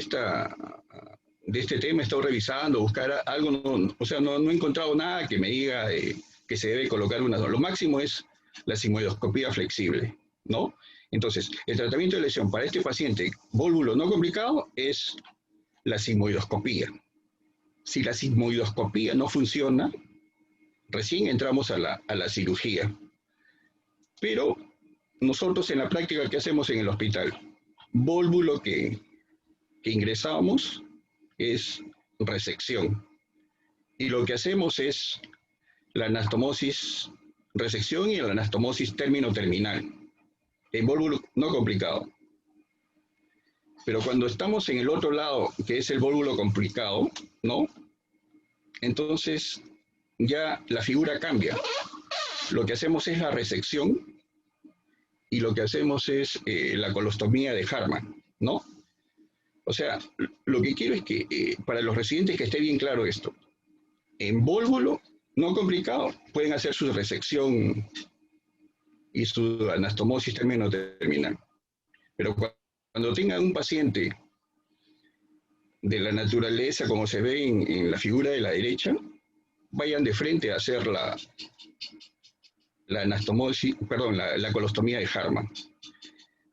este tema he estado revisando, buscar algo, no he encontrado nada que me diga que se debe colocar una sonda. Lo máximo es la sigmoidoscopía flexible, ¿no? Entonces, el tratamiento de lesión para este paciente, vólvulo no complicado, es la sigmoidoscopía. Si la sigmoidoscopía no funciona, recién entramos a la cirugía. Pero nosotros en la práctica, ¿qué hacemos en el hospital? Vólvulo que ingresamos es resección. Y lo que hacemos es la anastomosis resección y la anastomosis término-terminal. En vólvulo no complicado. Pero cuando estamos en el otro lado, que es el vólvulo complicado, ¿no? Entonces ya la figura cambia. Lo que hacemos es la resección y lo que hacemos es la colostomía de Hartmann, ¿no? O sea, lo que quiero es que para los residentes que esté bien claro esto. En vólvulo no complicado pueden hacer su resección y su anastomosis término-terminal. Pero cuando tengan un paciente de la naturaleza como se ve en la figura de la derecha, vayan de frente a hacer la anastomosis, perdón, la colostomía de Hartmann.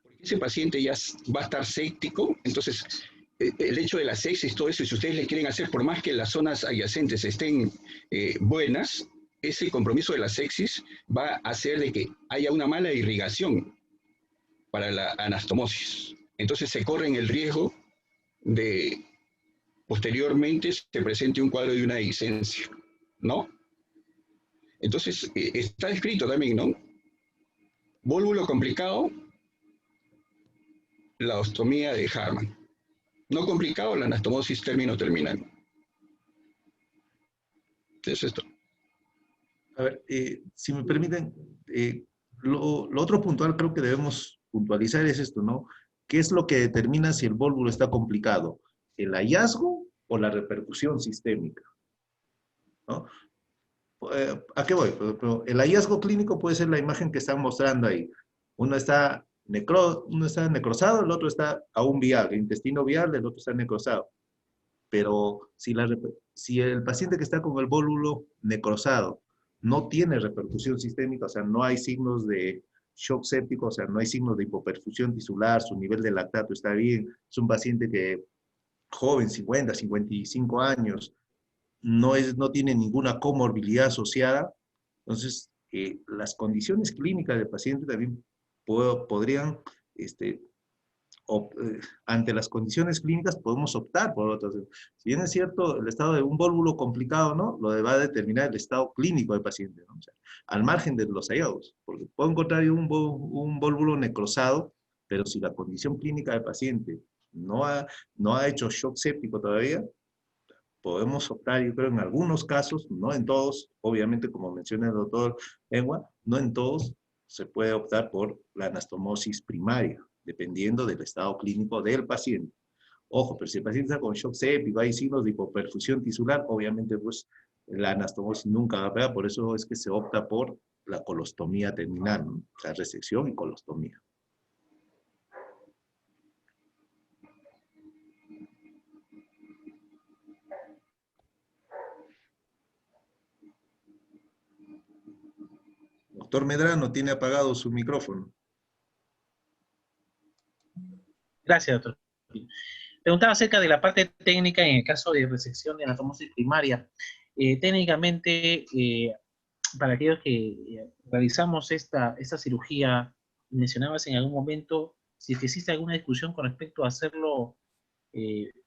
Porque ese paciente ya va a estar séptico, entonces el hecho de la sepsis, todo eso, si ustedes le quieren hacer, por más que las zonas adyacentes estén buenas, ese compromiso de la sepsis va a hacer de que haya una mala irrigación para la anastomosis. Entonces se corren el riesgo de posteriormente se presente un cuadro de una dehiscencia, ¿no? Entonces está escrito también, ¿no? Vólvulo complicado, la ostomía de Hartmann. No complicado, la anastomosis término-terminal. Es esto. A ver, si me permiten, lo otro puntual creo que debemos puntualizar es esto, ¿no? ¿Qué es lo que determina si el vólvulo está complicado? ¿El hallazgo o la repercusión sistémica? ¿No? ¿A qué voy? El hallazgo clínico puede ser la imagen que están mostrando ahí. Uno está necrosado, el otro está aún vial, el intestino vial, el otro está necrosado. Pero si el paciente que está con el vólvulo necrosado no tiene repercusión sistémica, o sea, no hay signos de shock séptico, o sea, no hay signos de hipoperfusión tisular, su nivel de lactato está bien, es un paciente que joven, 50, 55 años, no tiene ninguna comorbilidad asociada, entonces las condiciones clínicas del paciente también podrían, ante las condiciones clínicas podemos optar por otras. Si bien es cierto, el estado de un vólvulo complicado, ¿no? Lo va a determinar el estado clínico del paciente, ¿no? O sea, al margen de los hallazgos, porque puedo encontrar un vólvulo necrosado, pero si la condición clínica del paciente no ha hecho shock séptico todavía, podemos optar, yo creo, en algunos casos, no en todos, obviamente, como menciona el doctor Engua, no en todos se puede optar por la anastomosis primaria, dependiendo del estado clínico del paciente. Ojo, pero si el paciente está con shock séptico, hay signos de hipoperfusión tisular, obviamente pues la anastomosis nunca va a pegar, por eso es que se opta por la colostomía terminal, ¿no? O sea, resección y colostomía. Doctor Medrano, tiene apagado su micrófono. Gracias, doctor. Preguntaba acerca de la parte técnica en el caso de resección de anastomosis primaria. Técnicamente, para aquellos que realizamos esta cirugía, mencionabas en algún momento si es que existe alguna discusión con respecto a hacerlo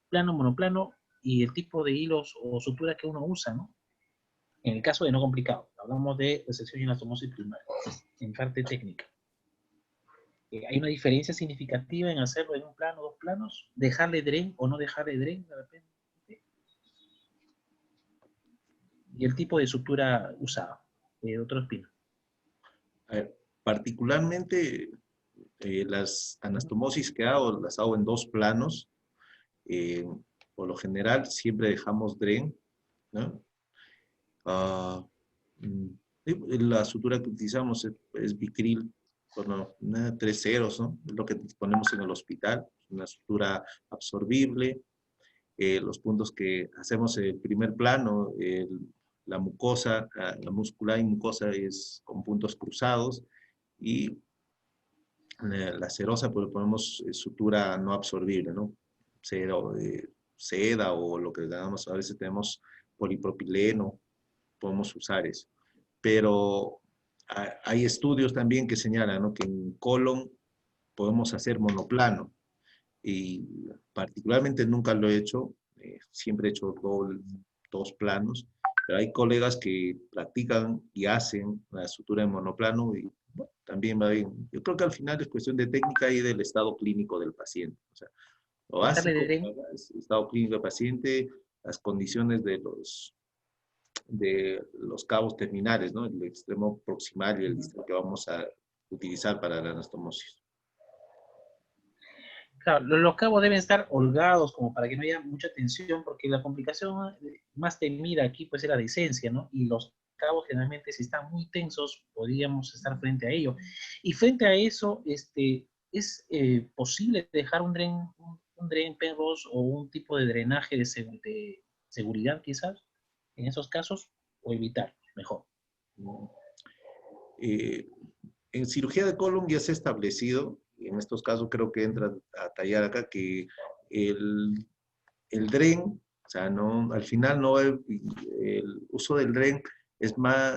plano, monoplano y el tipo de hilos o sutura que uno usa, ¿no? En el caso de no complicado, hablamos de resección y anastomosis primaria, en parte técnica. ¿Hay una diferencia significativa en hacerlo en un plano, dos planos? ¿Dejarle DREN o no dejarle DREN de repente? Y el tipo de sutura usada. Doctor Espino. A ver, particularmente las anastomosis que hago, las hago en dos planos. Por lo general siempre dejamos DREN, ¿no? La sutura que utilizamos es Vicryl, bueno, 3 ceros, ¿no? Es lo que ponemos en el hospital, una sutura absorbible. Los puntos que hacemos en el primer plano, la mucosa, la muscular y mucosa es con puntos cruzados, y la serosa pues ponemos sutura no absorbible, ¿no? Seda o lo que le damos, a veces tenemos polipropileno, podemos usar eso. Pero hay estudios también que señalan, ¿no?, que en colon podemos hacer monoplano, y particularmente nunca lo he hecho, siempre he hecho dos planos, pero hay colegas que practican y hacen la sutura en monoplano y bueno, también va bien. Yo creo que al final es cuestión de técnica y del estado clínico del paciente. O sea, lo básico es el estado clínico del paciente, las condiciones de los cabos terminales, ¿no? El extremo proximal y el distal que vamos a utilizar para la anastomosis. Claro, los cabos deben estar holgados como para que no haya mucha tensión, porque la complicación más temida aquí puede ser la dehiscencia, ¿no? Y los cabos generalmente, si están muy tensos, podríamos estar frente a ello. Y frente a eso, ¿es posible dejar un dren Penrose o un tipo de drenaje de seguridad quizás en esos casos, o evitar mejor? En cirugía de colon ya se ha establecido, y en estos casos creo que entra a tallar acá, que el DREN, o sea, no, al final no el uso del DREN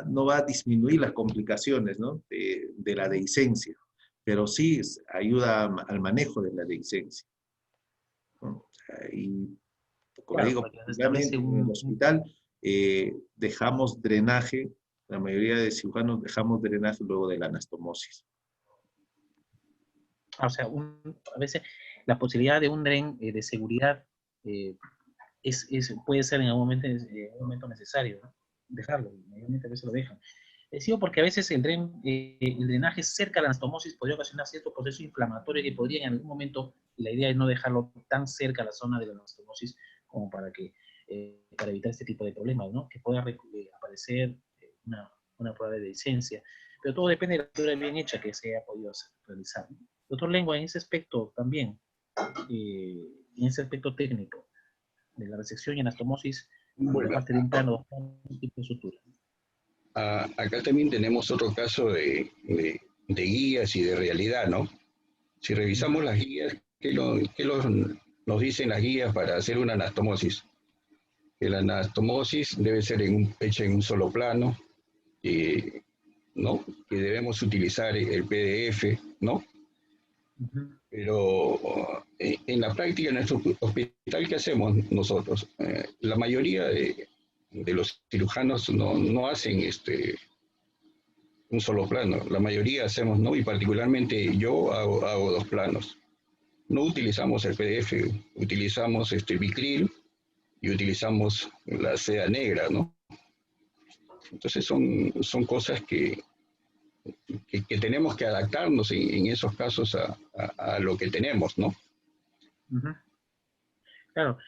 no va a disminuir las complicaciones, ¿no?, de la dehiscencia, pero sí ayuda al manejo de la dehiscencia, ¿no? Y como Claro, digo, particularmente en el hospital dejamos drenaje, la mayoría de cirujanos dejamos drenaje luego de la anastomosis. O sea, a veces la posibilidad de un DREN de seguridad puede ser en algún momento necesario, ¿no? Dejarlo, mayormente a veces lo dejan. Digo porque a veces el drenaje cerca de la anastomosis podría ocasionar cierto proceso inflamatorio que podría en algún momento, y la idea es no dejarlo tan cerca a la zona de la anastomosis como para evitar este tipo de problemas, ¿no? Que pueda aparecer una prueba de dehiscencia. Pero todo depende de la sutura bien hecha que se haya podido realizar, ¿no? Doctor Lengua, en ese aspecto también, en ese aspecto técnico de la resección y anastomosis, bueno, parte de un plano, un tipo de sutura. Acá también tenemos otro caso de guías y de realidad, ¿no? Si revisamos las guías, ¿qué nos dicen las guías para hacer una anastomosis? Que la anastomosis debe ser hecha en un solo plano, ¿no? Que debemos utilizar el PDF, ¿no? Pero en la práctica, en nuestro hospital, ¿qué hacemos nosotros? La mayoría de los cirujanos no hacen un solo plano. La mayoría hacemos, ¿no? Y particularmente yo hago dos planos. No utilizamos el PDF, utilizamos Vicryl y utilizamos la seda negra, ¿no? Entonces son cosas que tenemos que adaptarnos en esos casos a lo que tenemos, ¿no? Claro.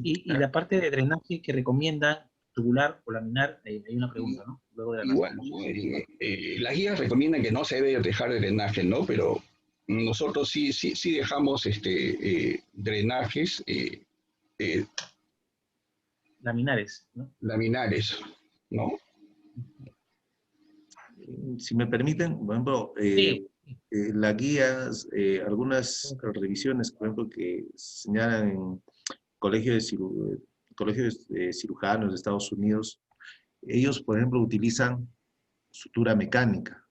Y la parte de drenaje que recomiendan, tubular o laminar, hay una pregunta, ¿no? Luego de la Igual, anastomosis. ¿no? Las guías recomiendan que no se debe dejar drenaje, ¿no? Pero nosotros sí dejamos drenajes eh, Laminares, ¿no? laminares, ¿no? Si me permiten, por ejemplo, Sí. las guías, algunas revisiones, por ejemplo, que señalan en colegios de cirujanos de Estados Unidos, ellos, por ejemplo, utilizan sutura mecánica.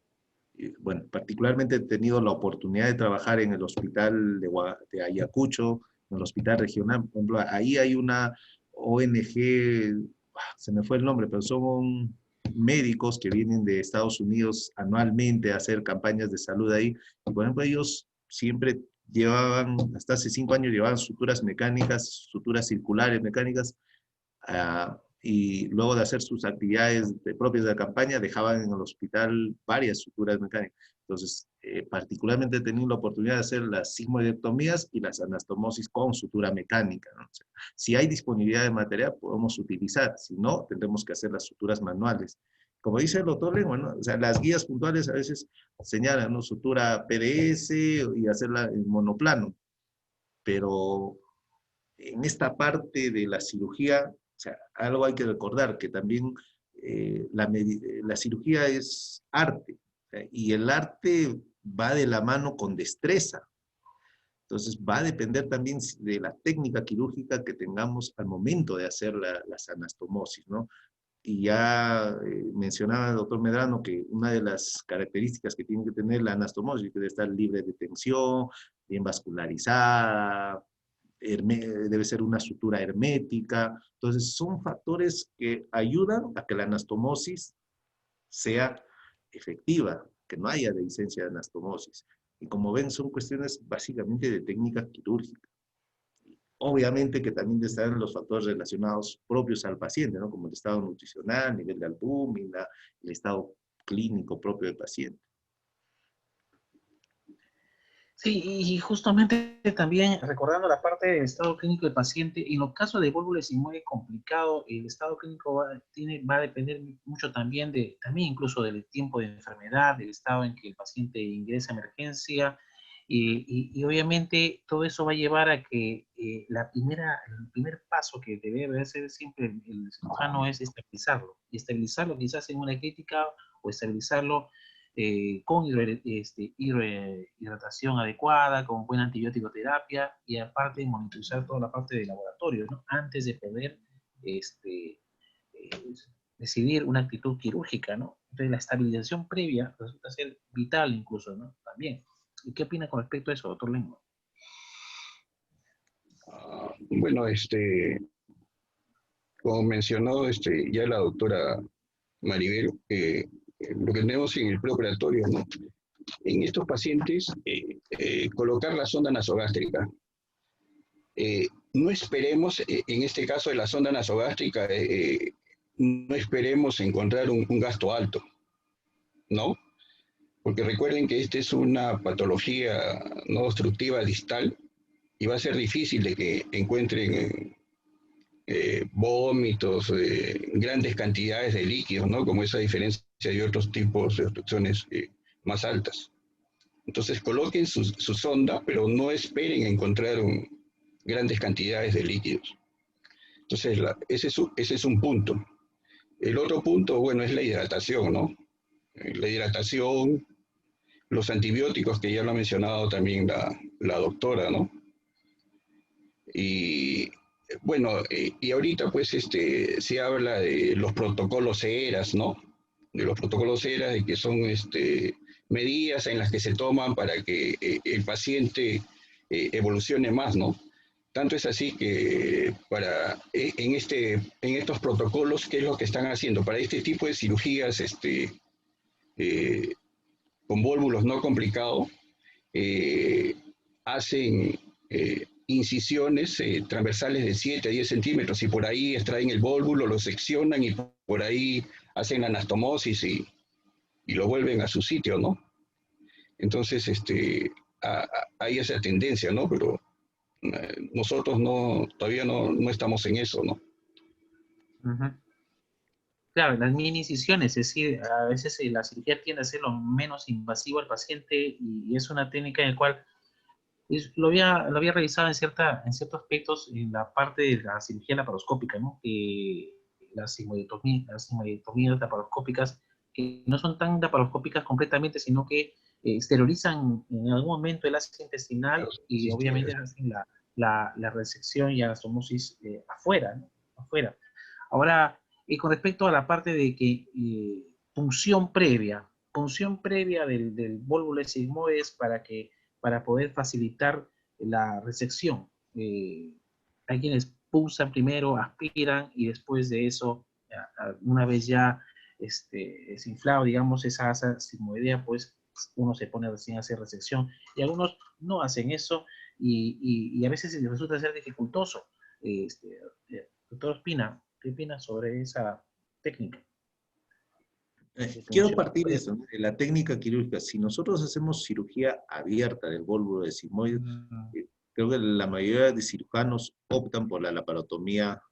Bueno, particularmente he tenido la oportunidad de trabajar en el hospital de Ayacucho, en el hospital regional. Por ejemplo, ahí hay una ONG, se me fue el nombre, pero son médicos que vienen de Estados Unidos anualmente a hacer campañas de salud ahí. Y, por ejemplo, ellos siempre llevaban, hasta hace 5 años, llevaban suturas mecánicas, suturas circulares mecánicas, y luego de hacer sus actividades propias de la campaña, dejaban en el hospital varias suturas mecánicas. Entonces, particularmente he tenido la oportunidad de hacer las sigmoidectomías y las anastomosis con sutura mecánica, ¿no? O sea, si hay disponibilidad de material, podemos utilizar. Si no, tendremos que hacer las suturas manuales. Como dice el doctor Lengua, ¿no? O sea, las guías puntuales a veces señalan, ¿no? Sutura PDS y hacerla en monoplano. Pero en esta parte de la cirugía, o sea, algo hay que recordar, que también la cirugía es arte, o sea, y el arte va de la mano con destreza. Entonces va a depender también de la técnica quirúrgica que tengamos al momento de hacer las anastomosis, ¿no? Y ya mencionaba el doctor Medrano que una de las características que tiene que tener la anastomosis es que debe estar libre de tensión, bien vascularizada, debe ser una sutura hermética. Entonces, son factores que ayudan a que la anastomosis sea efectiva, que no haya licencia de anastomosis. Y como ven, son cuestiones básicamente de técnica quirúrgica. Obviamente que también están los factores relacionados propios al paciente, ¿no? Como el estado nutricional, nivel de albúmina, el estado clínico propio del paciente. Sí, y justamente también recordando la parte del estado clínico del paciente, en los casos de válvula sigmoide complicado, el estado clínico va a depender mucho también también incluso del tiempo de enfermedad, del estado en que el paciente ingresa a emergencia, y obviamente todo eso va a llevar a que el primer paso que debe hacer siempre el cirujano es estabilizarlo, y estabilizarlo quizás en una crítica o estabilizarlo con hidratación adecuada, con buena antibiótico terapia y aparte monitorizar toda la parte de laboratorio, ¿no? Antes de poder decidir una actitud quirúrgica, ¿no? Entonces la estabilización previa resulta ser vital incluso, ¿no? También. ¿Y qué opina con respecto a eso, doctor Lengua? Bueno, como mencionó ya la doctora Maribel, lo que tenemos en el preoperatorio, ¿no? En estos pacientes, colocar la sonda nasogástrica. No esperemos, en este caso de la sonda nasogástrica, no esperemos encontrar un gasto alto, ¿no? Porque recuerden que esta es una patología no obstructiva distal y va a ser difícil de que encuentren vómitos, grandes cantidades de líquidos, ¿no? Como esa diferencia de otros tipos de obstrucciones más altas. Entonces coloquen su sonda, pero no esperen encontrar grandes cantidades de líquidos. Entonces ese es un punto. El otro punto, bueno, es la hidratación, ¿no? La hidratación, los antibióticos que ya lo ha mencionado también la doctora, ¿no? Y bueno, y ahorita pues se habla de los protocolos ERAS, ¿no? De los protocolos ERAS, de que son medidas en las que se toman para que el paciente evolucione más, ¿no? Tanto es así que en estos protocolos, ¿qué es lo que están haciendo? Para este tipo de cirugías con vólvulos no complicados, hacen incisiones transversales de 7 a 10 centímetros y por ahí extraen el vólvulo, lo seccionan y por ahí hacen la anastomosis y lo vuelven a su sitio, ¿no? Entonces, hay esa tendencia, ¿no? Pero Nosotros todavía no estamos en eso, ¿no? Ujú. Claro, las mini incisiones, es decir, a veces la cirugía tiende a ser lo menos invasivo al paciente y es una técnica en la cual lo había revisado en ciertos aspectos en la parte de la cirugía laparoscópica, ¿no? Las sigmoidectomías laparoscópicas, que no son tan laparoscópicas completamente, sino que esterilizan en algún momento el ácido intestinal y Sí, obviamente hacen la resección y anastomosis afuera, ¿no? Afuera. Ahora, con respecto a la parte de que punción previa del vólvulo sigmoides para poder facilitar la resección. Hay quienes pulsan primero, aspiran y después de eso, una vez ya desinflado, digamos, esa asa sigmoidea, pues uno se pone recién a hacer resección. Y algunos no hacen eso y a veces resulta ser dificultoso. Doctor Ospina, ¿qué opina sobre esa técnica? Quiero partir de eso, ¿no? De la técnica quirúrgica. Si nosotros hacemos cirugía abierta del vólvulo de sigmoides, creo que la mayoría de cirujanos optan por la laparotomía,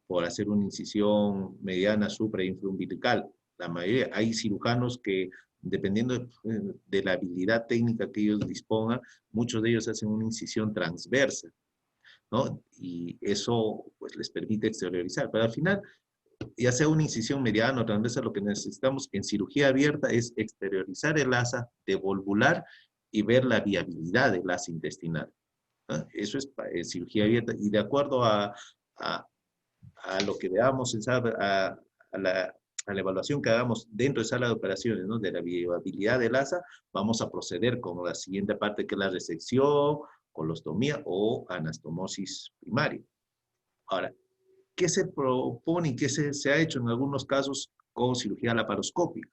por hacer una incisión mediana suprainfraumbilical. La mayoría, hay cirujanos que, dependiendo de la habilidad técnica que ellos dispongan, muchos de ellos hacen una incisión transversa, ¿no? Y eso pues les permite exteriorizar. Pero al final, ya sea una incisión mediana o transversa, lo que necesitamos en cirugía abierta es exteriorizar el asa, devolvular y ver la viabilidad del asa intestinal, ¿no? Eso es cirugía abierta. Y de acuerdo a lo que veamos, a la evaluación que hagamos dentro de sala de operaciones, ¿no? De la viabilidad del asa, vamos a proceder con la siguiente parte, que es la resección, colostomía o anastomosis primaria. Ahora, ¿qué se propone y qué se ha hecho en algunos casos con cirugía laparoscópica?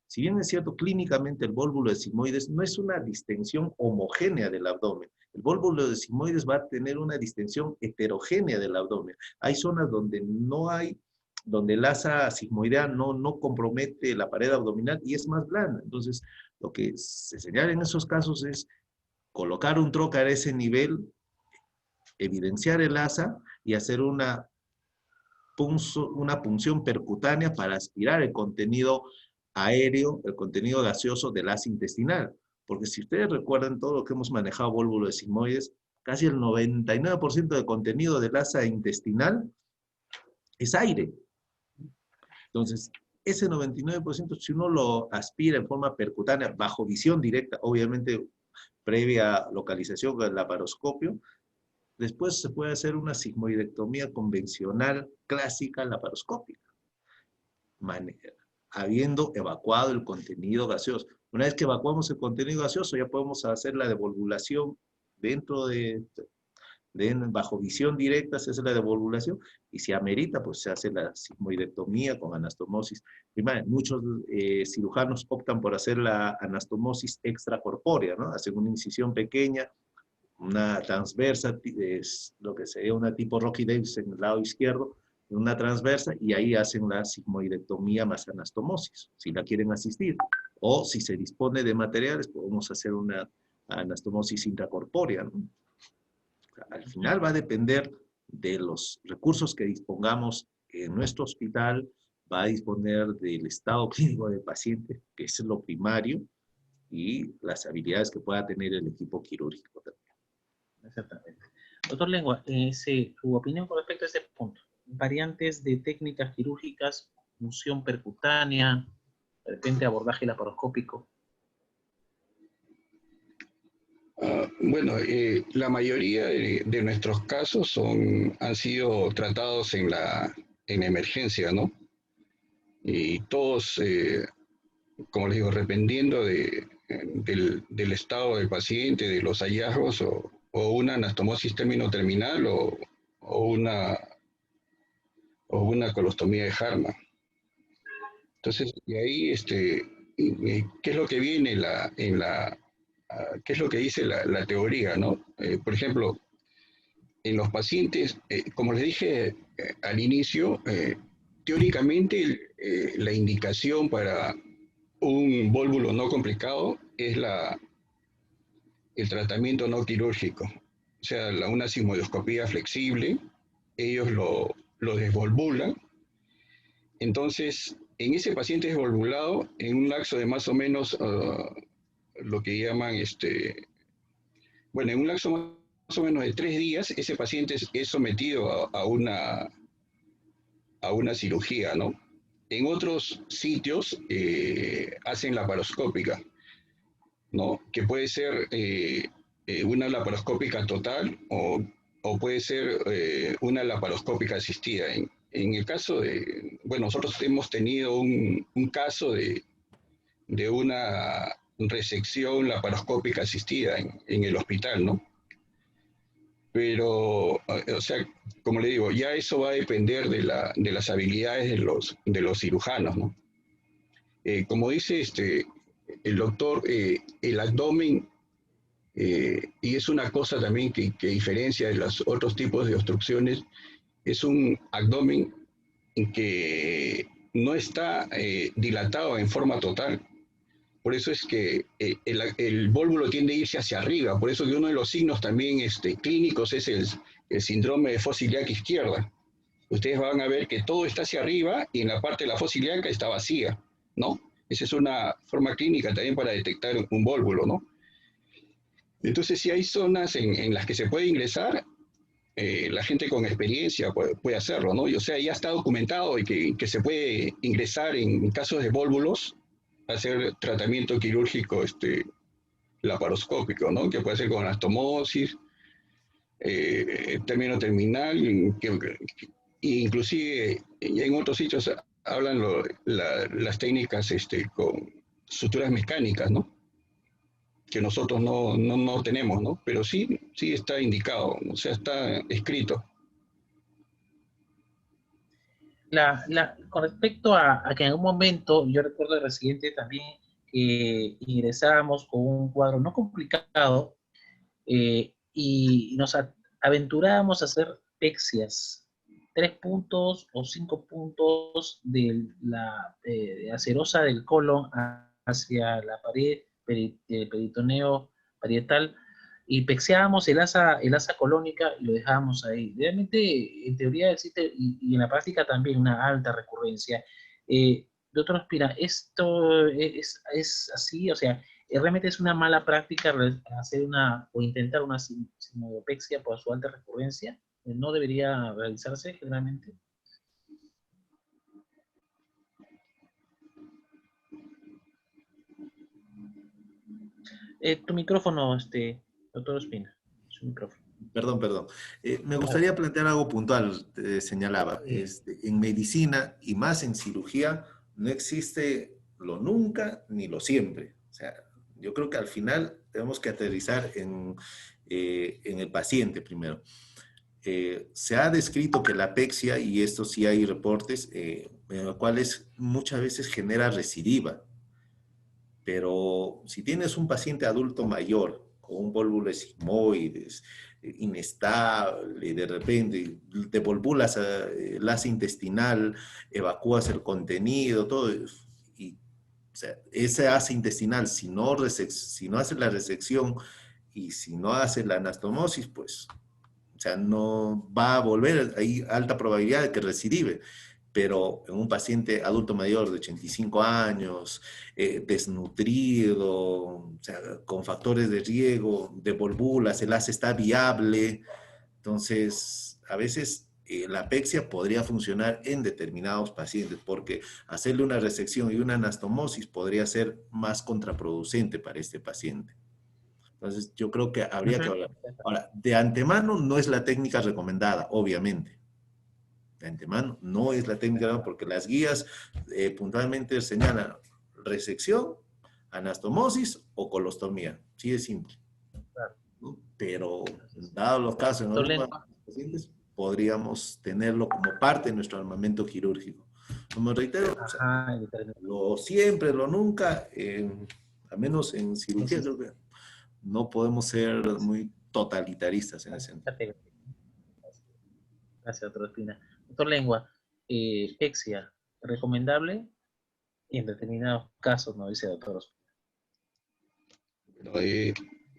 Si bien es cierto, clínicamente el vólvulo de sigmoides no es una distensión homogénea del abdomen. El vólvulo de sigmoides va a tener una distensión heterogénea del abdomen. Hay zonas donde donde el asa sigmoidea no compromete la pared abdominal y es más blanda. Entonces, lo que se señala en esos casos es colocar un trocar a ese nivel, evidenciar el asa y hacer una punción percutánea para aspirar el contenido aéreo, el contenido gaseoso del asa intestinal. Porque si ustedes recuerdan todo lo que hemos manejado vólvulo de sigmoides, casi el 99% del contenido del asa intestinal es aire. Entonces, ese 99%, si uno lo aspira en forma percutánea, bajo visión directa, obviamente previa localización con el laparoscopio, después se puede hacer una sigmoidectomía convencional, clásica, laparoscópica, habiendo evacuado el contenido gaseoso. Una vez que evacuamos el contenido gaseoso, ya podemos hacer la devolvulación bajo visión directa, se hace la devolvulación, y si amerita, pues se hace la sigmoidectomía con anastomosis primaria. Muchos cirujanos optan por hacer la anastomosis extracorpórea, ¿no? Hacen una incisión pequeña, una transversa, es lo que sería una tipo Rocky Davis en el lado izquierdo, una transversa, y ahí hacen la sigmoidectomía más anastomosis, si la quieren asistir. O si se dispone de materiales, podemos hacer una anastomosis intracorpórea, ¿no? Al final va a depender de los recursos que dispongamos en nuestro hospital, va a disponer del estado clínico del paciente, que es lo primario, y las habilidades que pueda tener el equipo quirúrgico también. Exactamente. Doctor Lengua, su opinión con respecto a este punto. Variantes de técnicas quirúrgicas, punción percutánea, de repente abordaje laparoscópico. Bueno, la mayoría de nuestros casos han sido tratados en emergencia, ¿no? Y todos, como les digo, dependiendo del estado del paciente, de los hallazgos, o una anastomosis término terminal o una colostomía de Hartmann. Entonces, de ahí, ¿qué es lo que viene qué es lo que dice la teoría, ¿no? Por ejemplo, en los pacientes, como les dije al inicio, teóricamente la indicación para un vólvulo no complicado es el tratamiento no quirúrgico. sea, una sigmoidoscopía flexible, ellos lo desvolvulan. Entonces, en ese paciente desvolvulado, en un lapso de más o menos lo que llaman, bueno, en un lapso más o menos de 3 días, ese paciente es sometido a una cirugía, ¿no? En otros sitios hacen laparoscópica, ¿no? Que puede ser una laparoscópica total o puede ser una laparoscópica asistida. En el caso de, bueno, nosotros hemos tenido un caso de una resección laparoscópica asistida en el hospital, ¿no? Pero, o sea, como le digo, ya eso va a depender de las habilidades de los cirujanos, ¿no? Como dice el doctor, el abdomen, y es una cosa también que diferencia de los otros tipos de obstrucciones, es un abdomen que no está dilatado en forma total. Por eso es que el vólvulo tiende a irse hacia arriba. Por eso que uno de los signos también clínicos es el síndrome de fosa ilíaca izquierda. Ustedes van a ver que todo está hacia arriba y en la parte de la fosa ilíaca está vacía, ¿no? Esa es una forma clínica también para detectar un vólvulo, ¿no? Entonces, si hay zonas en las que se puede ingresar, la gente con experiencia puede hacerlo, ¿no? Y, o sea, ya está documentado y que se puede ingresar en casos de vólvulos, hacer tratamiento quirúrgico laparoscópico, ¿no? Que puede ser con anastomosis, término terminal, inclusive en otros sitios hablan las técnicas con suturas mecánicas, ¿no? Que nosotros no tenemos, ¿no? Pero sí está indicado, o sea, está escrito. Con respecto a que en algún momento, yo recuerdo de residente también que ingresábamos con un cuadro no complicado y nos aventurábamos a hacer pexias, 3 puntos o 5 puntos de la acerosa del colon hacia la pared del peritoneo parietal, y pexeábamos el asa colónica y lo dejábamos ahí. Realmente, en teoría existe, y en la práctica también, una alta recurrencia. Doctor Ospina, ¿esto es así? O sea, ¿realmente es una mala práctica hacer o intentar una sigmoidopexia por su alta recurrencia? ¿No debería realizarse generalmente? Tu micrófono, doctor Ospina, su micrófono. Perdón. Me gustaría plantear algo puntual, señalaba. En medicina y más en cirugía no existe lo nunca ni lo siempre. O sea, yo creo que al final tenemos que aterrizar en el paciente primero. Se ha descrito que la apexia, y esto sí hay reportes, en los cuales muchas veces genera recidiva. Pero si tienes un paciente adulto mayor con un vólvulo sigmoides, inestable, de repente te volvulas el asa intestinal, evacúas el contenido, todo, y o sea, ese asa intestinal, si no hace la resección y si no hace la anastomosis, pues, o sea, no va a volver, hay alta probabilidad de que recidive. Pero en un paciente adulto mayor de 85 años, desnutrido, o sea, con factores de riesgo, de volvulas, el asa está viable, entonces a veces la apexia podría funcionar en determinados pacientes, porque hacerle una resección y una anastomosis podría ser más contraproducente para este paciente. Entonces yo creo que habría que hablar. Ahora, de antemano no es la técnica recomendada, obviamente. De antemano no es la técnica, porque las guías puntualmente señalan resección, anastomosis o colostomía. Sí es simple. ¿No? Pero dados los casos en algunos pacientes, podríamos tenerlo como parte de nuestro armamento quirúrgico. Como reitero, o sea, lo siempre, lo nunca, al menos en cirugía, creo que no podemos ser muy totalitaristas en ese sentido. Gracias, doctor Espina. Doctor Lengua, pexia, ¿recomendable? En determinados casos, no dice doctor Ospina.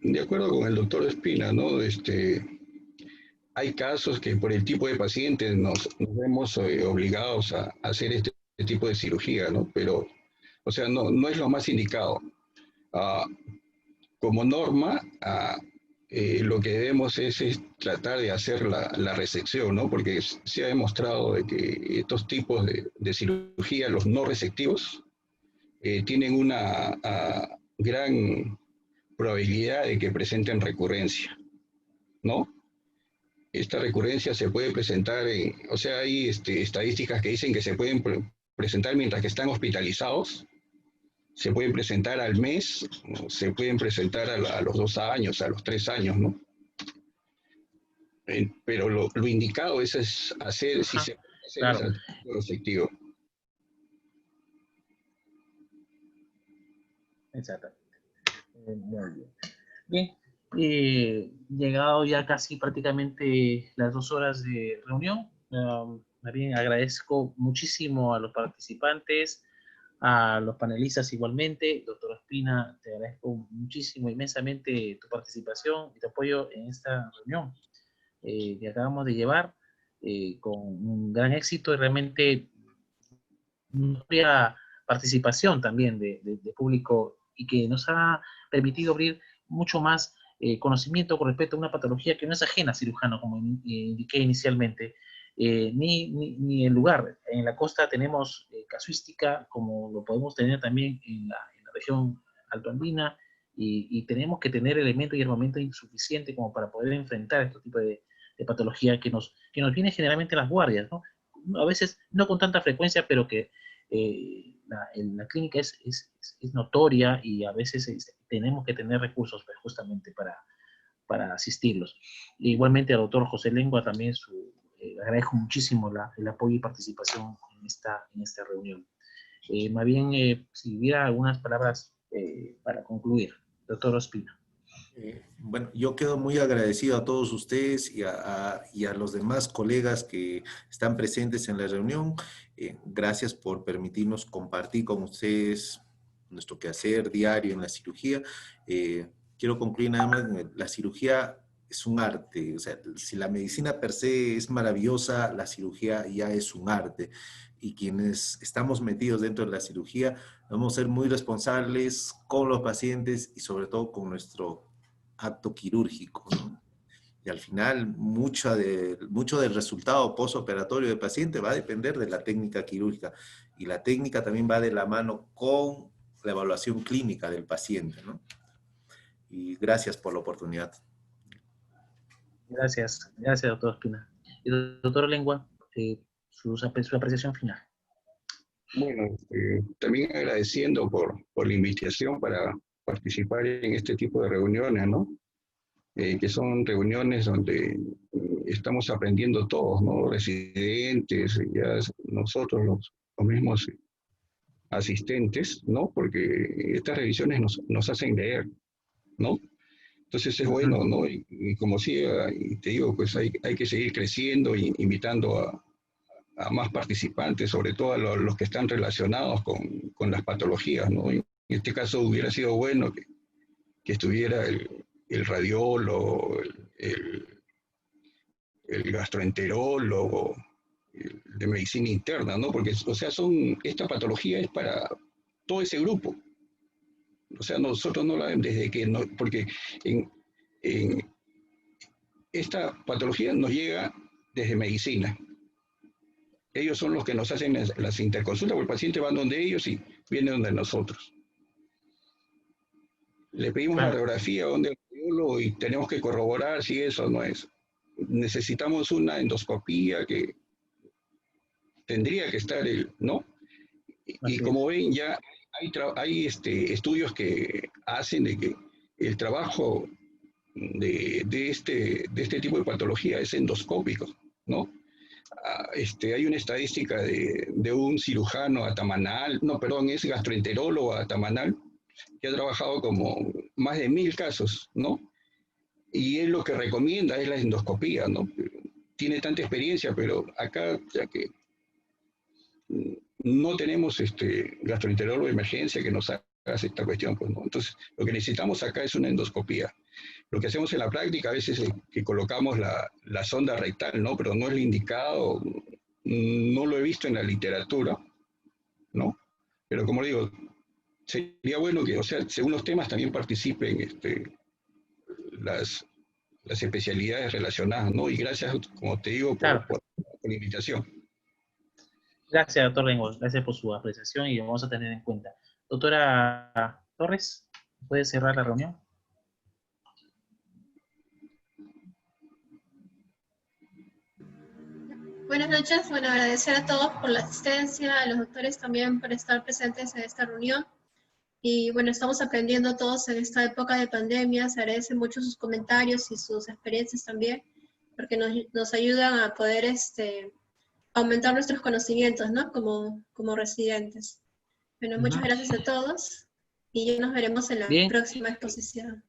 De acuerdo con el doctor Espina, ¿no? hay casos que por el tipo de pacientes nos vemos obligados a hacer este tipo de cirugía, ¿no? Pero, o sea, no es lo más indicado. Ah, como norma, lo que debemos es tratar de hacer la resección, ¿no? Porque se ha demostrado de que estos tipos de cirugía, los no resectivos, tienen una gran probabilidad de que presenten recurrencia, ¿no? Esta recurrencia se puede presentar, o sea, hay estadísticas que dicen que se pueden presentar mientras que están hospitalizados, se pueden presentar al mes, se pueden presentar a los 2 años, a los 3 años, ¿no? Pero lo indicado es hacer, si se puede hacer, claro. es el resectivo. Exactamente. Muy bien. Bien, llegado ya casi prácticamente las 2 horas de reunión, más bien agradezco muchísimo a los participantes, a los panelistas igualmente. Doctor Ospina, te agradezco muchísimo, inmensamente tu participación y tu apoyo en esta reunión que acabamos de llevar con un gran éxito y realmente mucha participación también de público y que nos ha permitido abrir mucho más conocimiento con respecto a una patología que no es ajena al cirujano, como indiqué inicialmente, ni el lugar. En la costa tenemos casuística, como lo podemos tener también en la región altoandina, y tenemos que tener elementos y armamento insuficiente como para poder enfrentar este tipo de patología que nos viene generalmente a las guardias, ¿no? A veces no con tanta frecuencia, pero que la clínica es notoria y a veces tenemos que tener recursos pues, justamente para asistirlos. Igualmente al doctor José Lengua también agradezco muchísimo el apoyo y participación en esta reunión. Más bien, si hubiera algunas palabras para concluir, doctor Ospina. Bueno, yo quedo muy agradecido a todos ustedes y a los demás colegas que están presentes en la reunión. Gracias por permitirnos compartir con ustedes nuestro quehacer diario en la cirugía. Quiero concluir nada más, la cirugía es un arte. O sea, si la medicina per se es maravillosa, la cirugía ya es un arte. Y quienes estamos metidos dentro de la cirugía, vamos a ser muy responsables con los pacientes y sobre todo con nuestro acto quirúrgico, ¿no? Y al final, mucho del resultado postoperatorio del paciente va a depender de la técnica quirúrgica. Y la técnica también va de la mano con la evaluación clínica del paciente, ¿no? Y gracias por la oportunidad. Gracias, doctor Ospina. Y doctor Lengua, su apreciación final. Bueno, también agradeciendo por la invitación para participar en este tipo de reuniones, ¿no? Que son reuniones donde estamos aprendiendo todos, ¿no? Residentes, ya nosotros los mismos asistentes, ¿no? Porque estas revisiones nos hacen leer, ¿no? Entonces es bueno, ¿no? Y como decía, y te digo, pues hay que seguir creciendo e invitando a más participantes, sobre todo a los que están relacionados con las patologías, ¿no? En este caso hubiera sido bueno que estuviera el radiólogo, el gastroenterólogo, el de medicina interna, ¿no? Porque, o sea, esta patología es para todo ese grupo. O sea, nosotros no la vemos desde que, no, porque en esta patología nos llega desde medicina. Ellos son los que nos hacen las interconsultas, porque el paciente va donde ellos y viene donde nosotros. Le pedimos la radiografía donde el radiólogo y tenemos que corroborar si eso no es. Necesitamos una endoscopía que tendría que estar, ¿no? Y como ven, ya hay estudios que hacen de que el trabajo de este tipo de patología es endoscópico, ¿no? Hay una estadística de un cirujano atamanal, no, perdón, es gastroenterólogo atamanal, que ha trabajado como más de 1000 casos, ¿no? Y él lo que recomienda es la endoscopía, ¿no? Tiene tanta experiencia, pero acá, ya que no tenemos gastroenterólogo de emergencia que nos haga esta cuestión, pues, ¿no? Entonces, lo que necesitamos acá es una endoscopía. Lo que hacemos en la práctica a veces es que colocamos la sonda rectal, ¿no? Pero no es lo indicado, no lo he visto en la literatura, ¿no? Pero como le digo, sería bueno que, o sea, según los temas también participen las, las especialidades relacionadas, ¿no? Y gracias, como te digo, Claro. por la invitación. Gracias, doctor Lengos. Gracias por su apreciación y lo vamos a tener en cuenta. Doctora Torres, ¿puede cerrar la reunión? Buenas noches, bueno, agradecer a todos por la asistencia, a los doctores también por estar presentes en esta reunión. Y bueno, estamos aprendiendo todos en esta época de pandemia, se agradecen mucho sus comentarios y sus experiencias también, porque nos ayudan a poder aumentar nuestros conocimientos, ¿no? Como residentes. Bueno, muchas gracias a todos y ya nos veremos en la próxima exposición.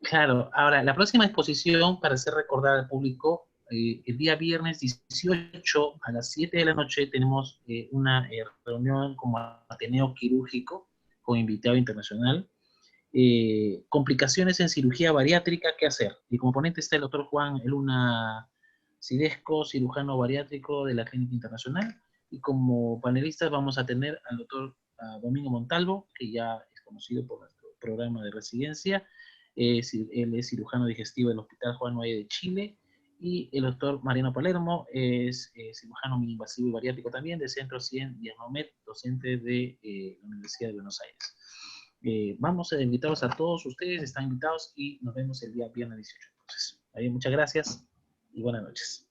Claro, ahora, la próxima exposición, para hacer recordar al público, el día viernes 18 a las 7 de la noche tenemos una reunión como Ateneo Quirúrgico con invitado internacional. Complicaciones en cirugía bariátrica, ¿qué hacer? Y como ponente está el doctor Juan Luna Cidesco, cirujano bariátrico de la Clínica Internacional. Y como panelistas vamos a tener al doctor Domingo Montalvo, que ya es conocido por nuestro programa de residencia. Él es cirujano digestivo del Hospital Juan Noye de Chile. Y el doctor Mariano Palermo es cirujano mini-invasivo y bariátrico también del Centro 100 Diagnomed, docente de la Universidad de Buenos Aires. Vamos a invitarlos a todos ustedes, están invitados y nos vemos el día viernes 18. Entonces, muchas gracias y buenas noches.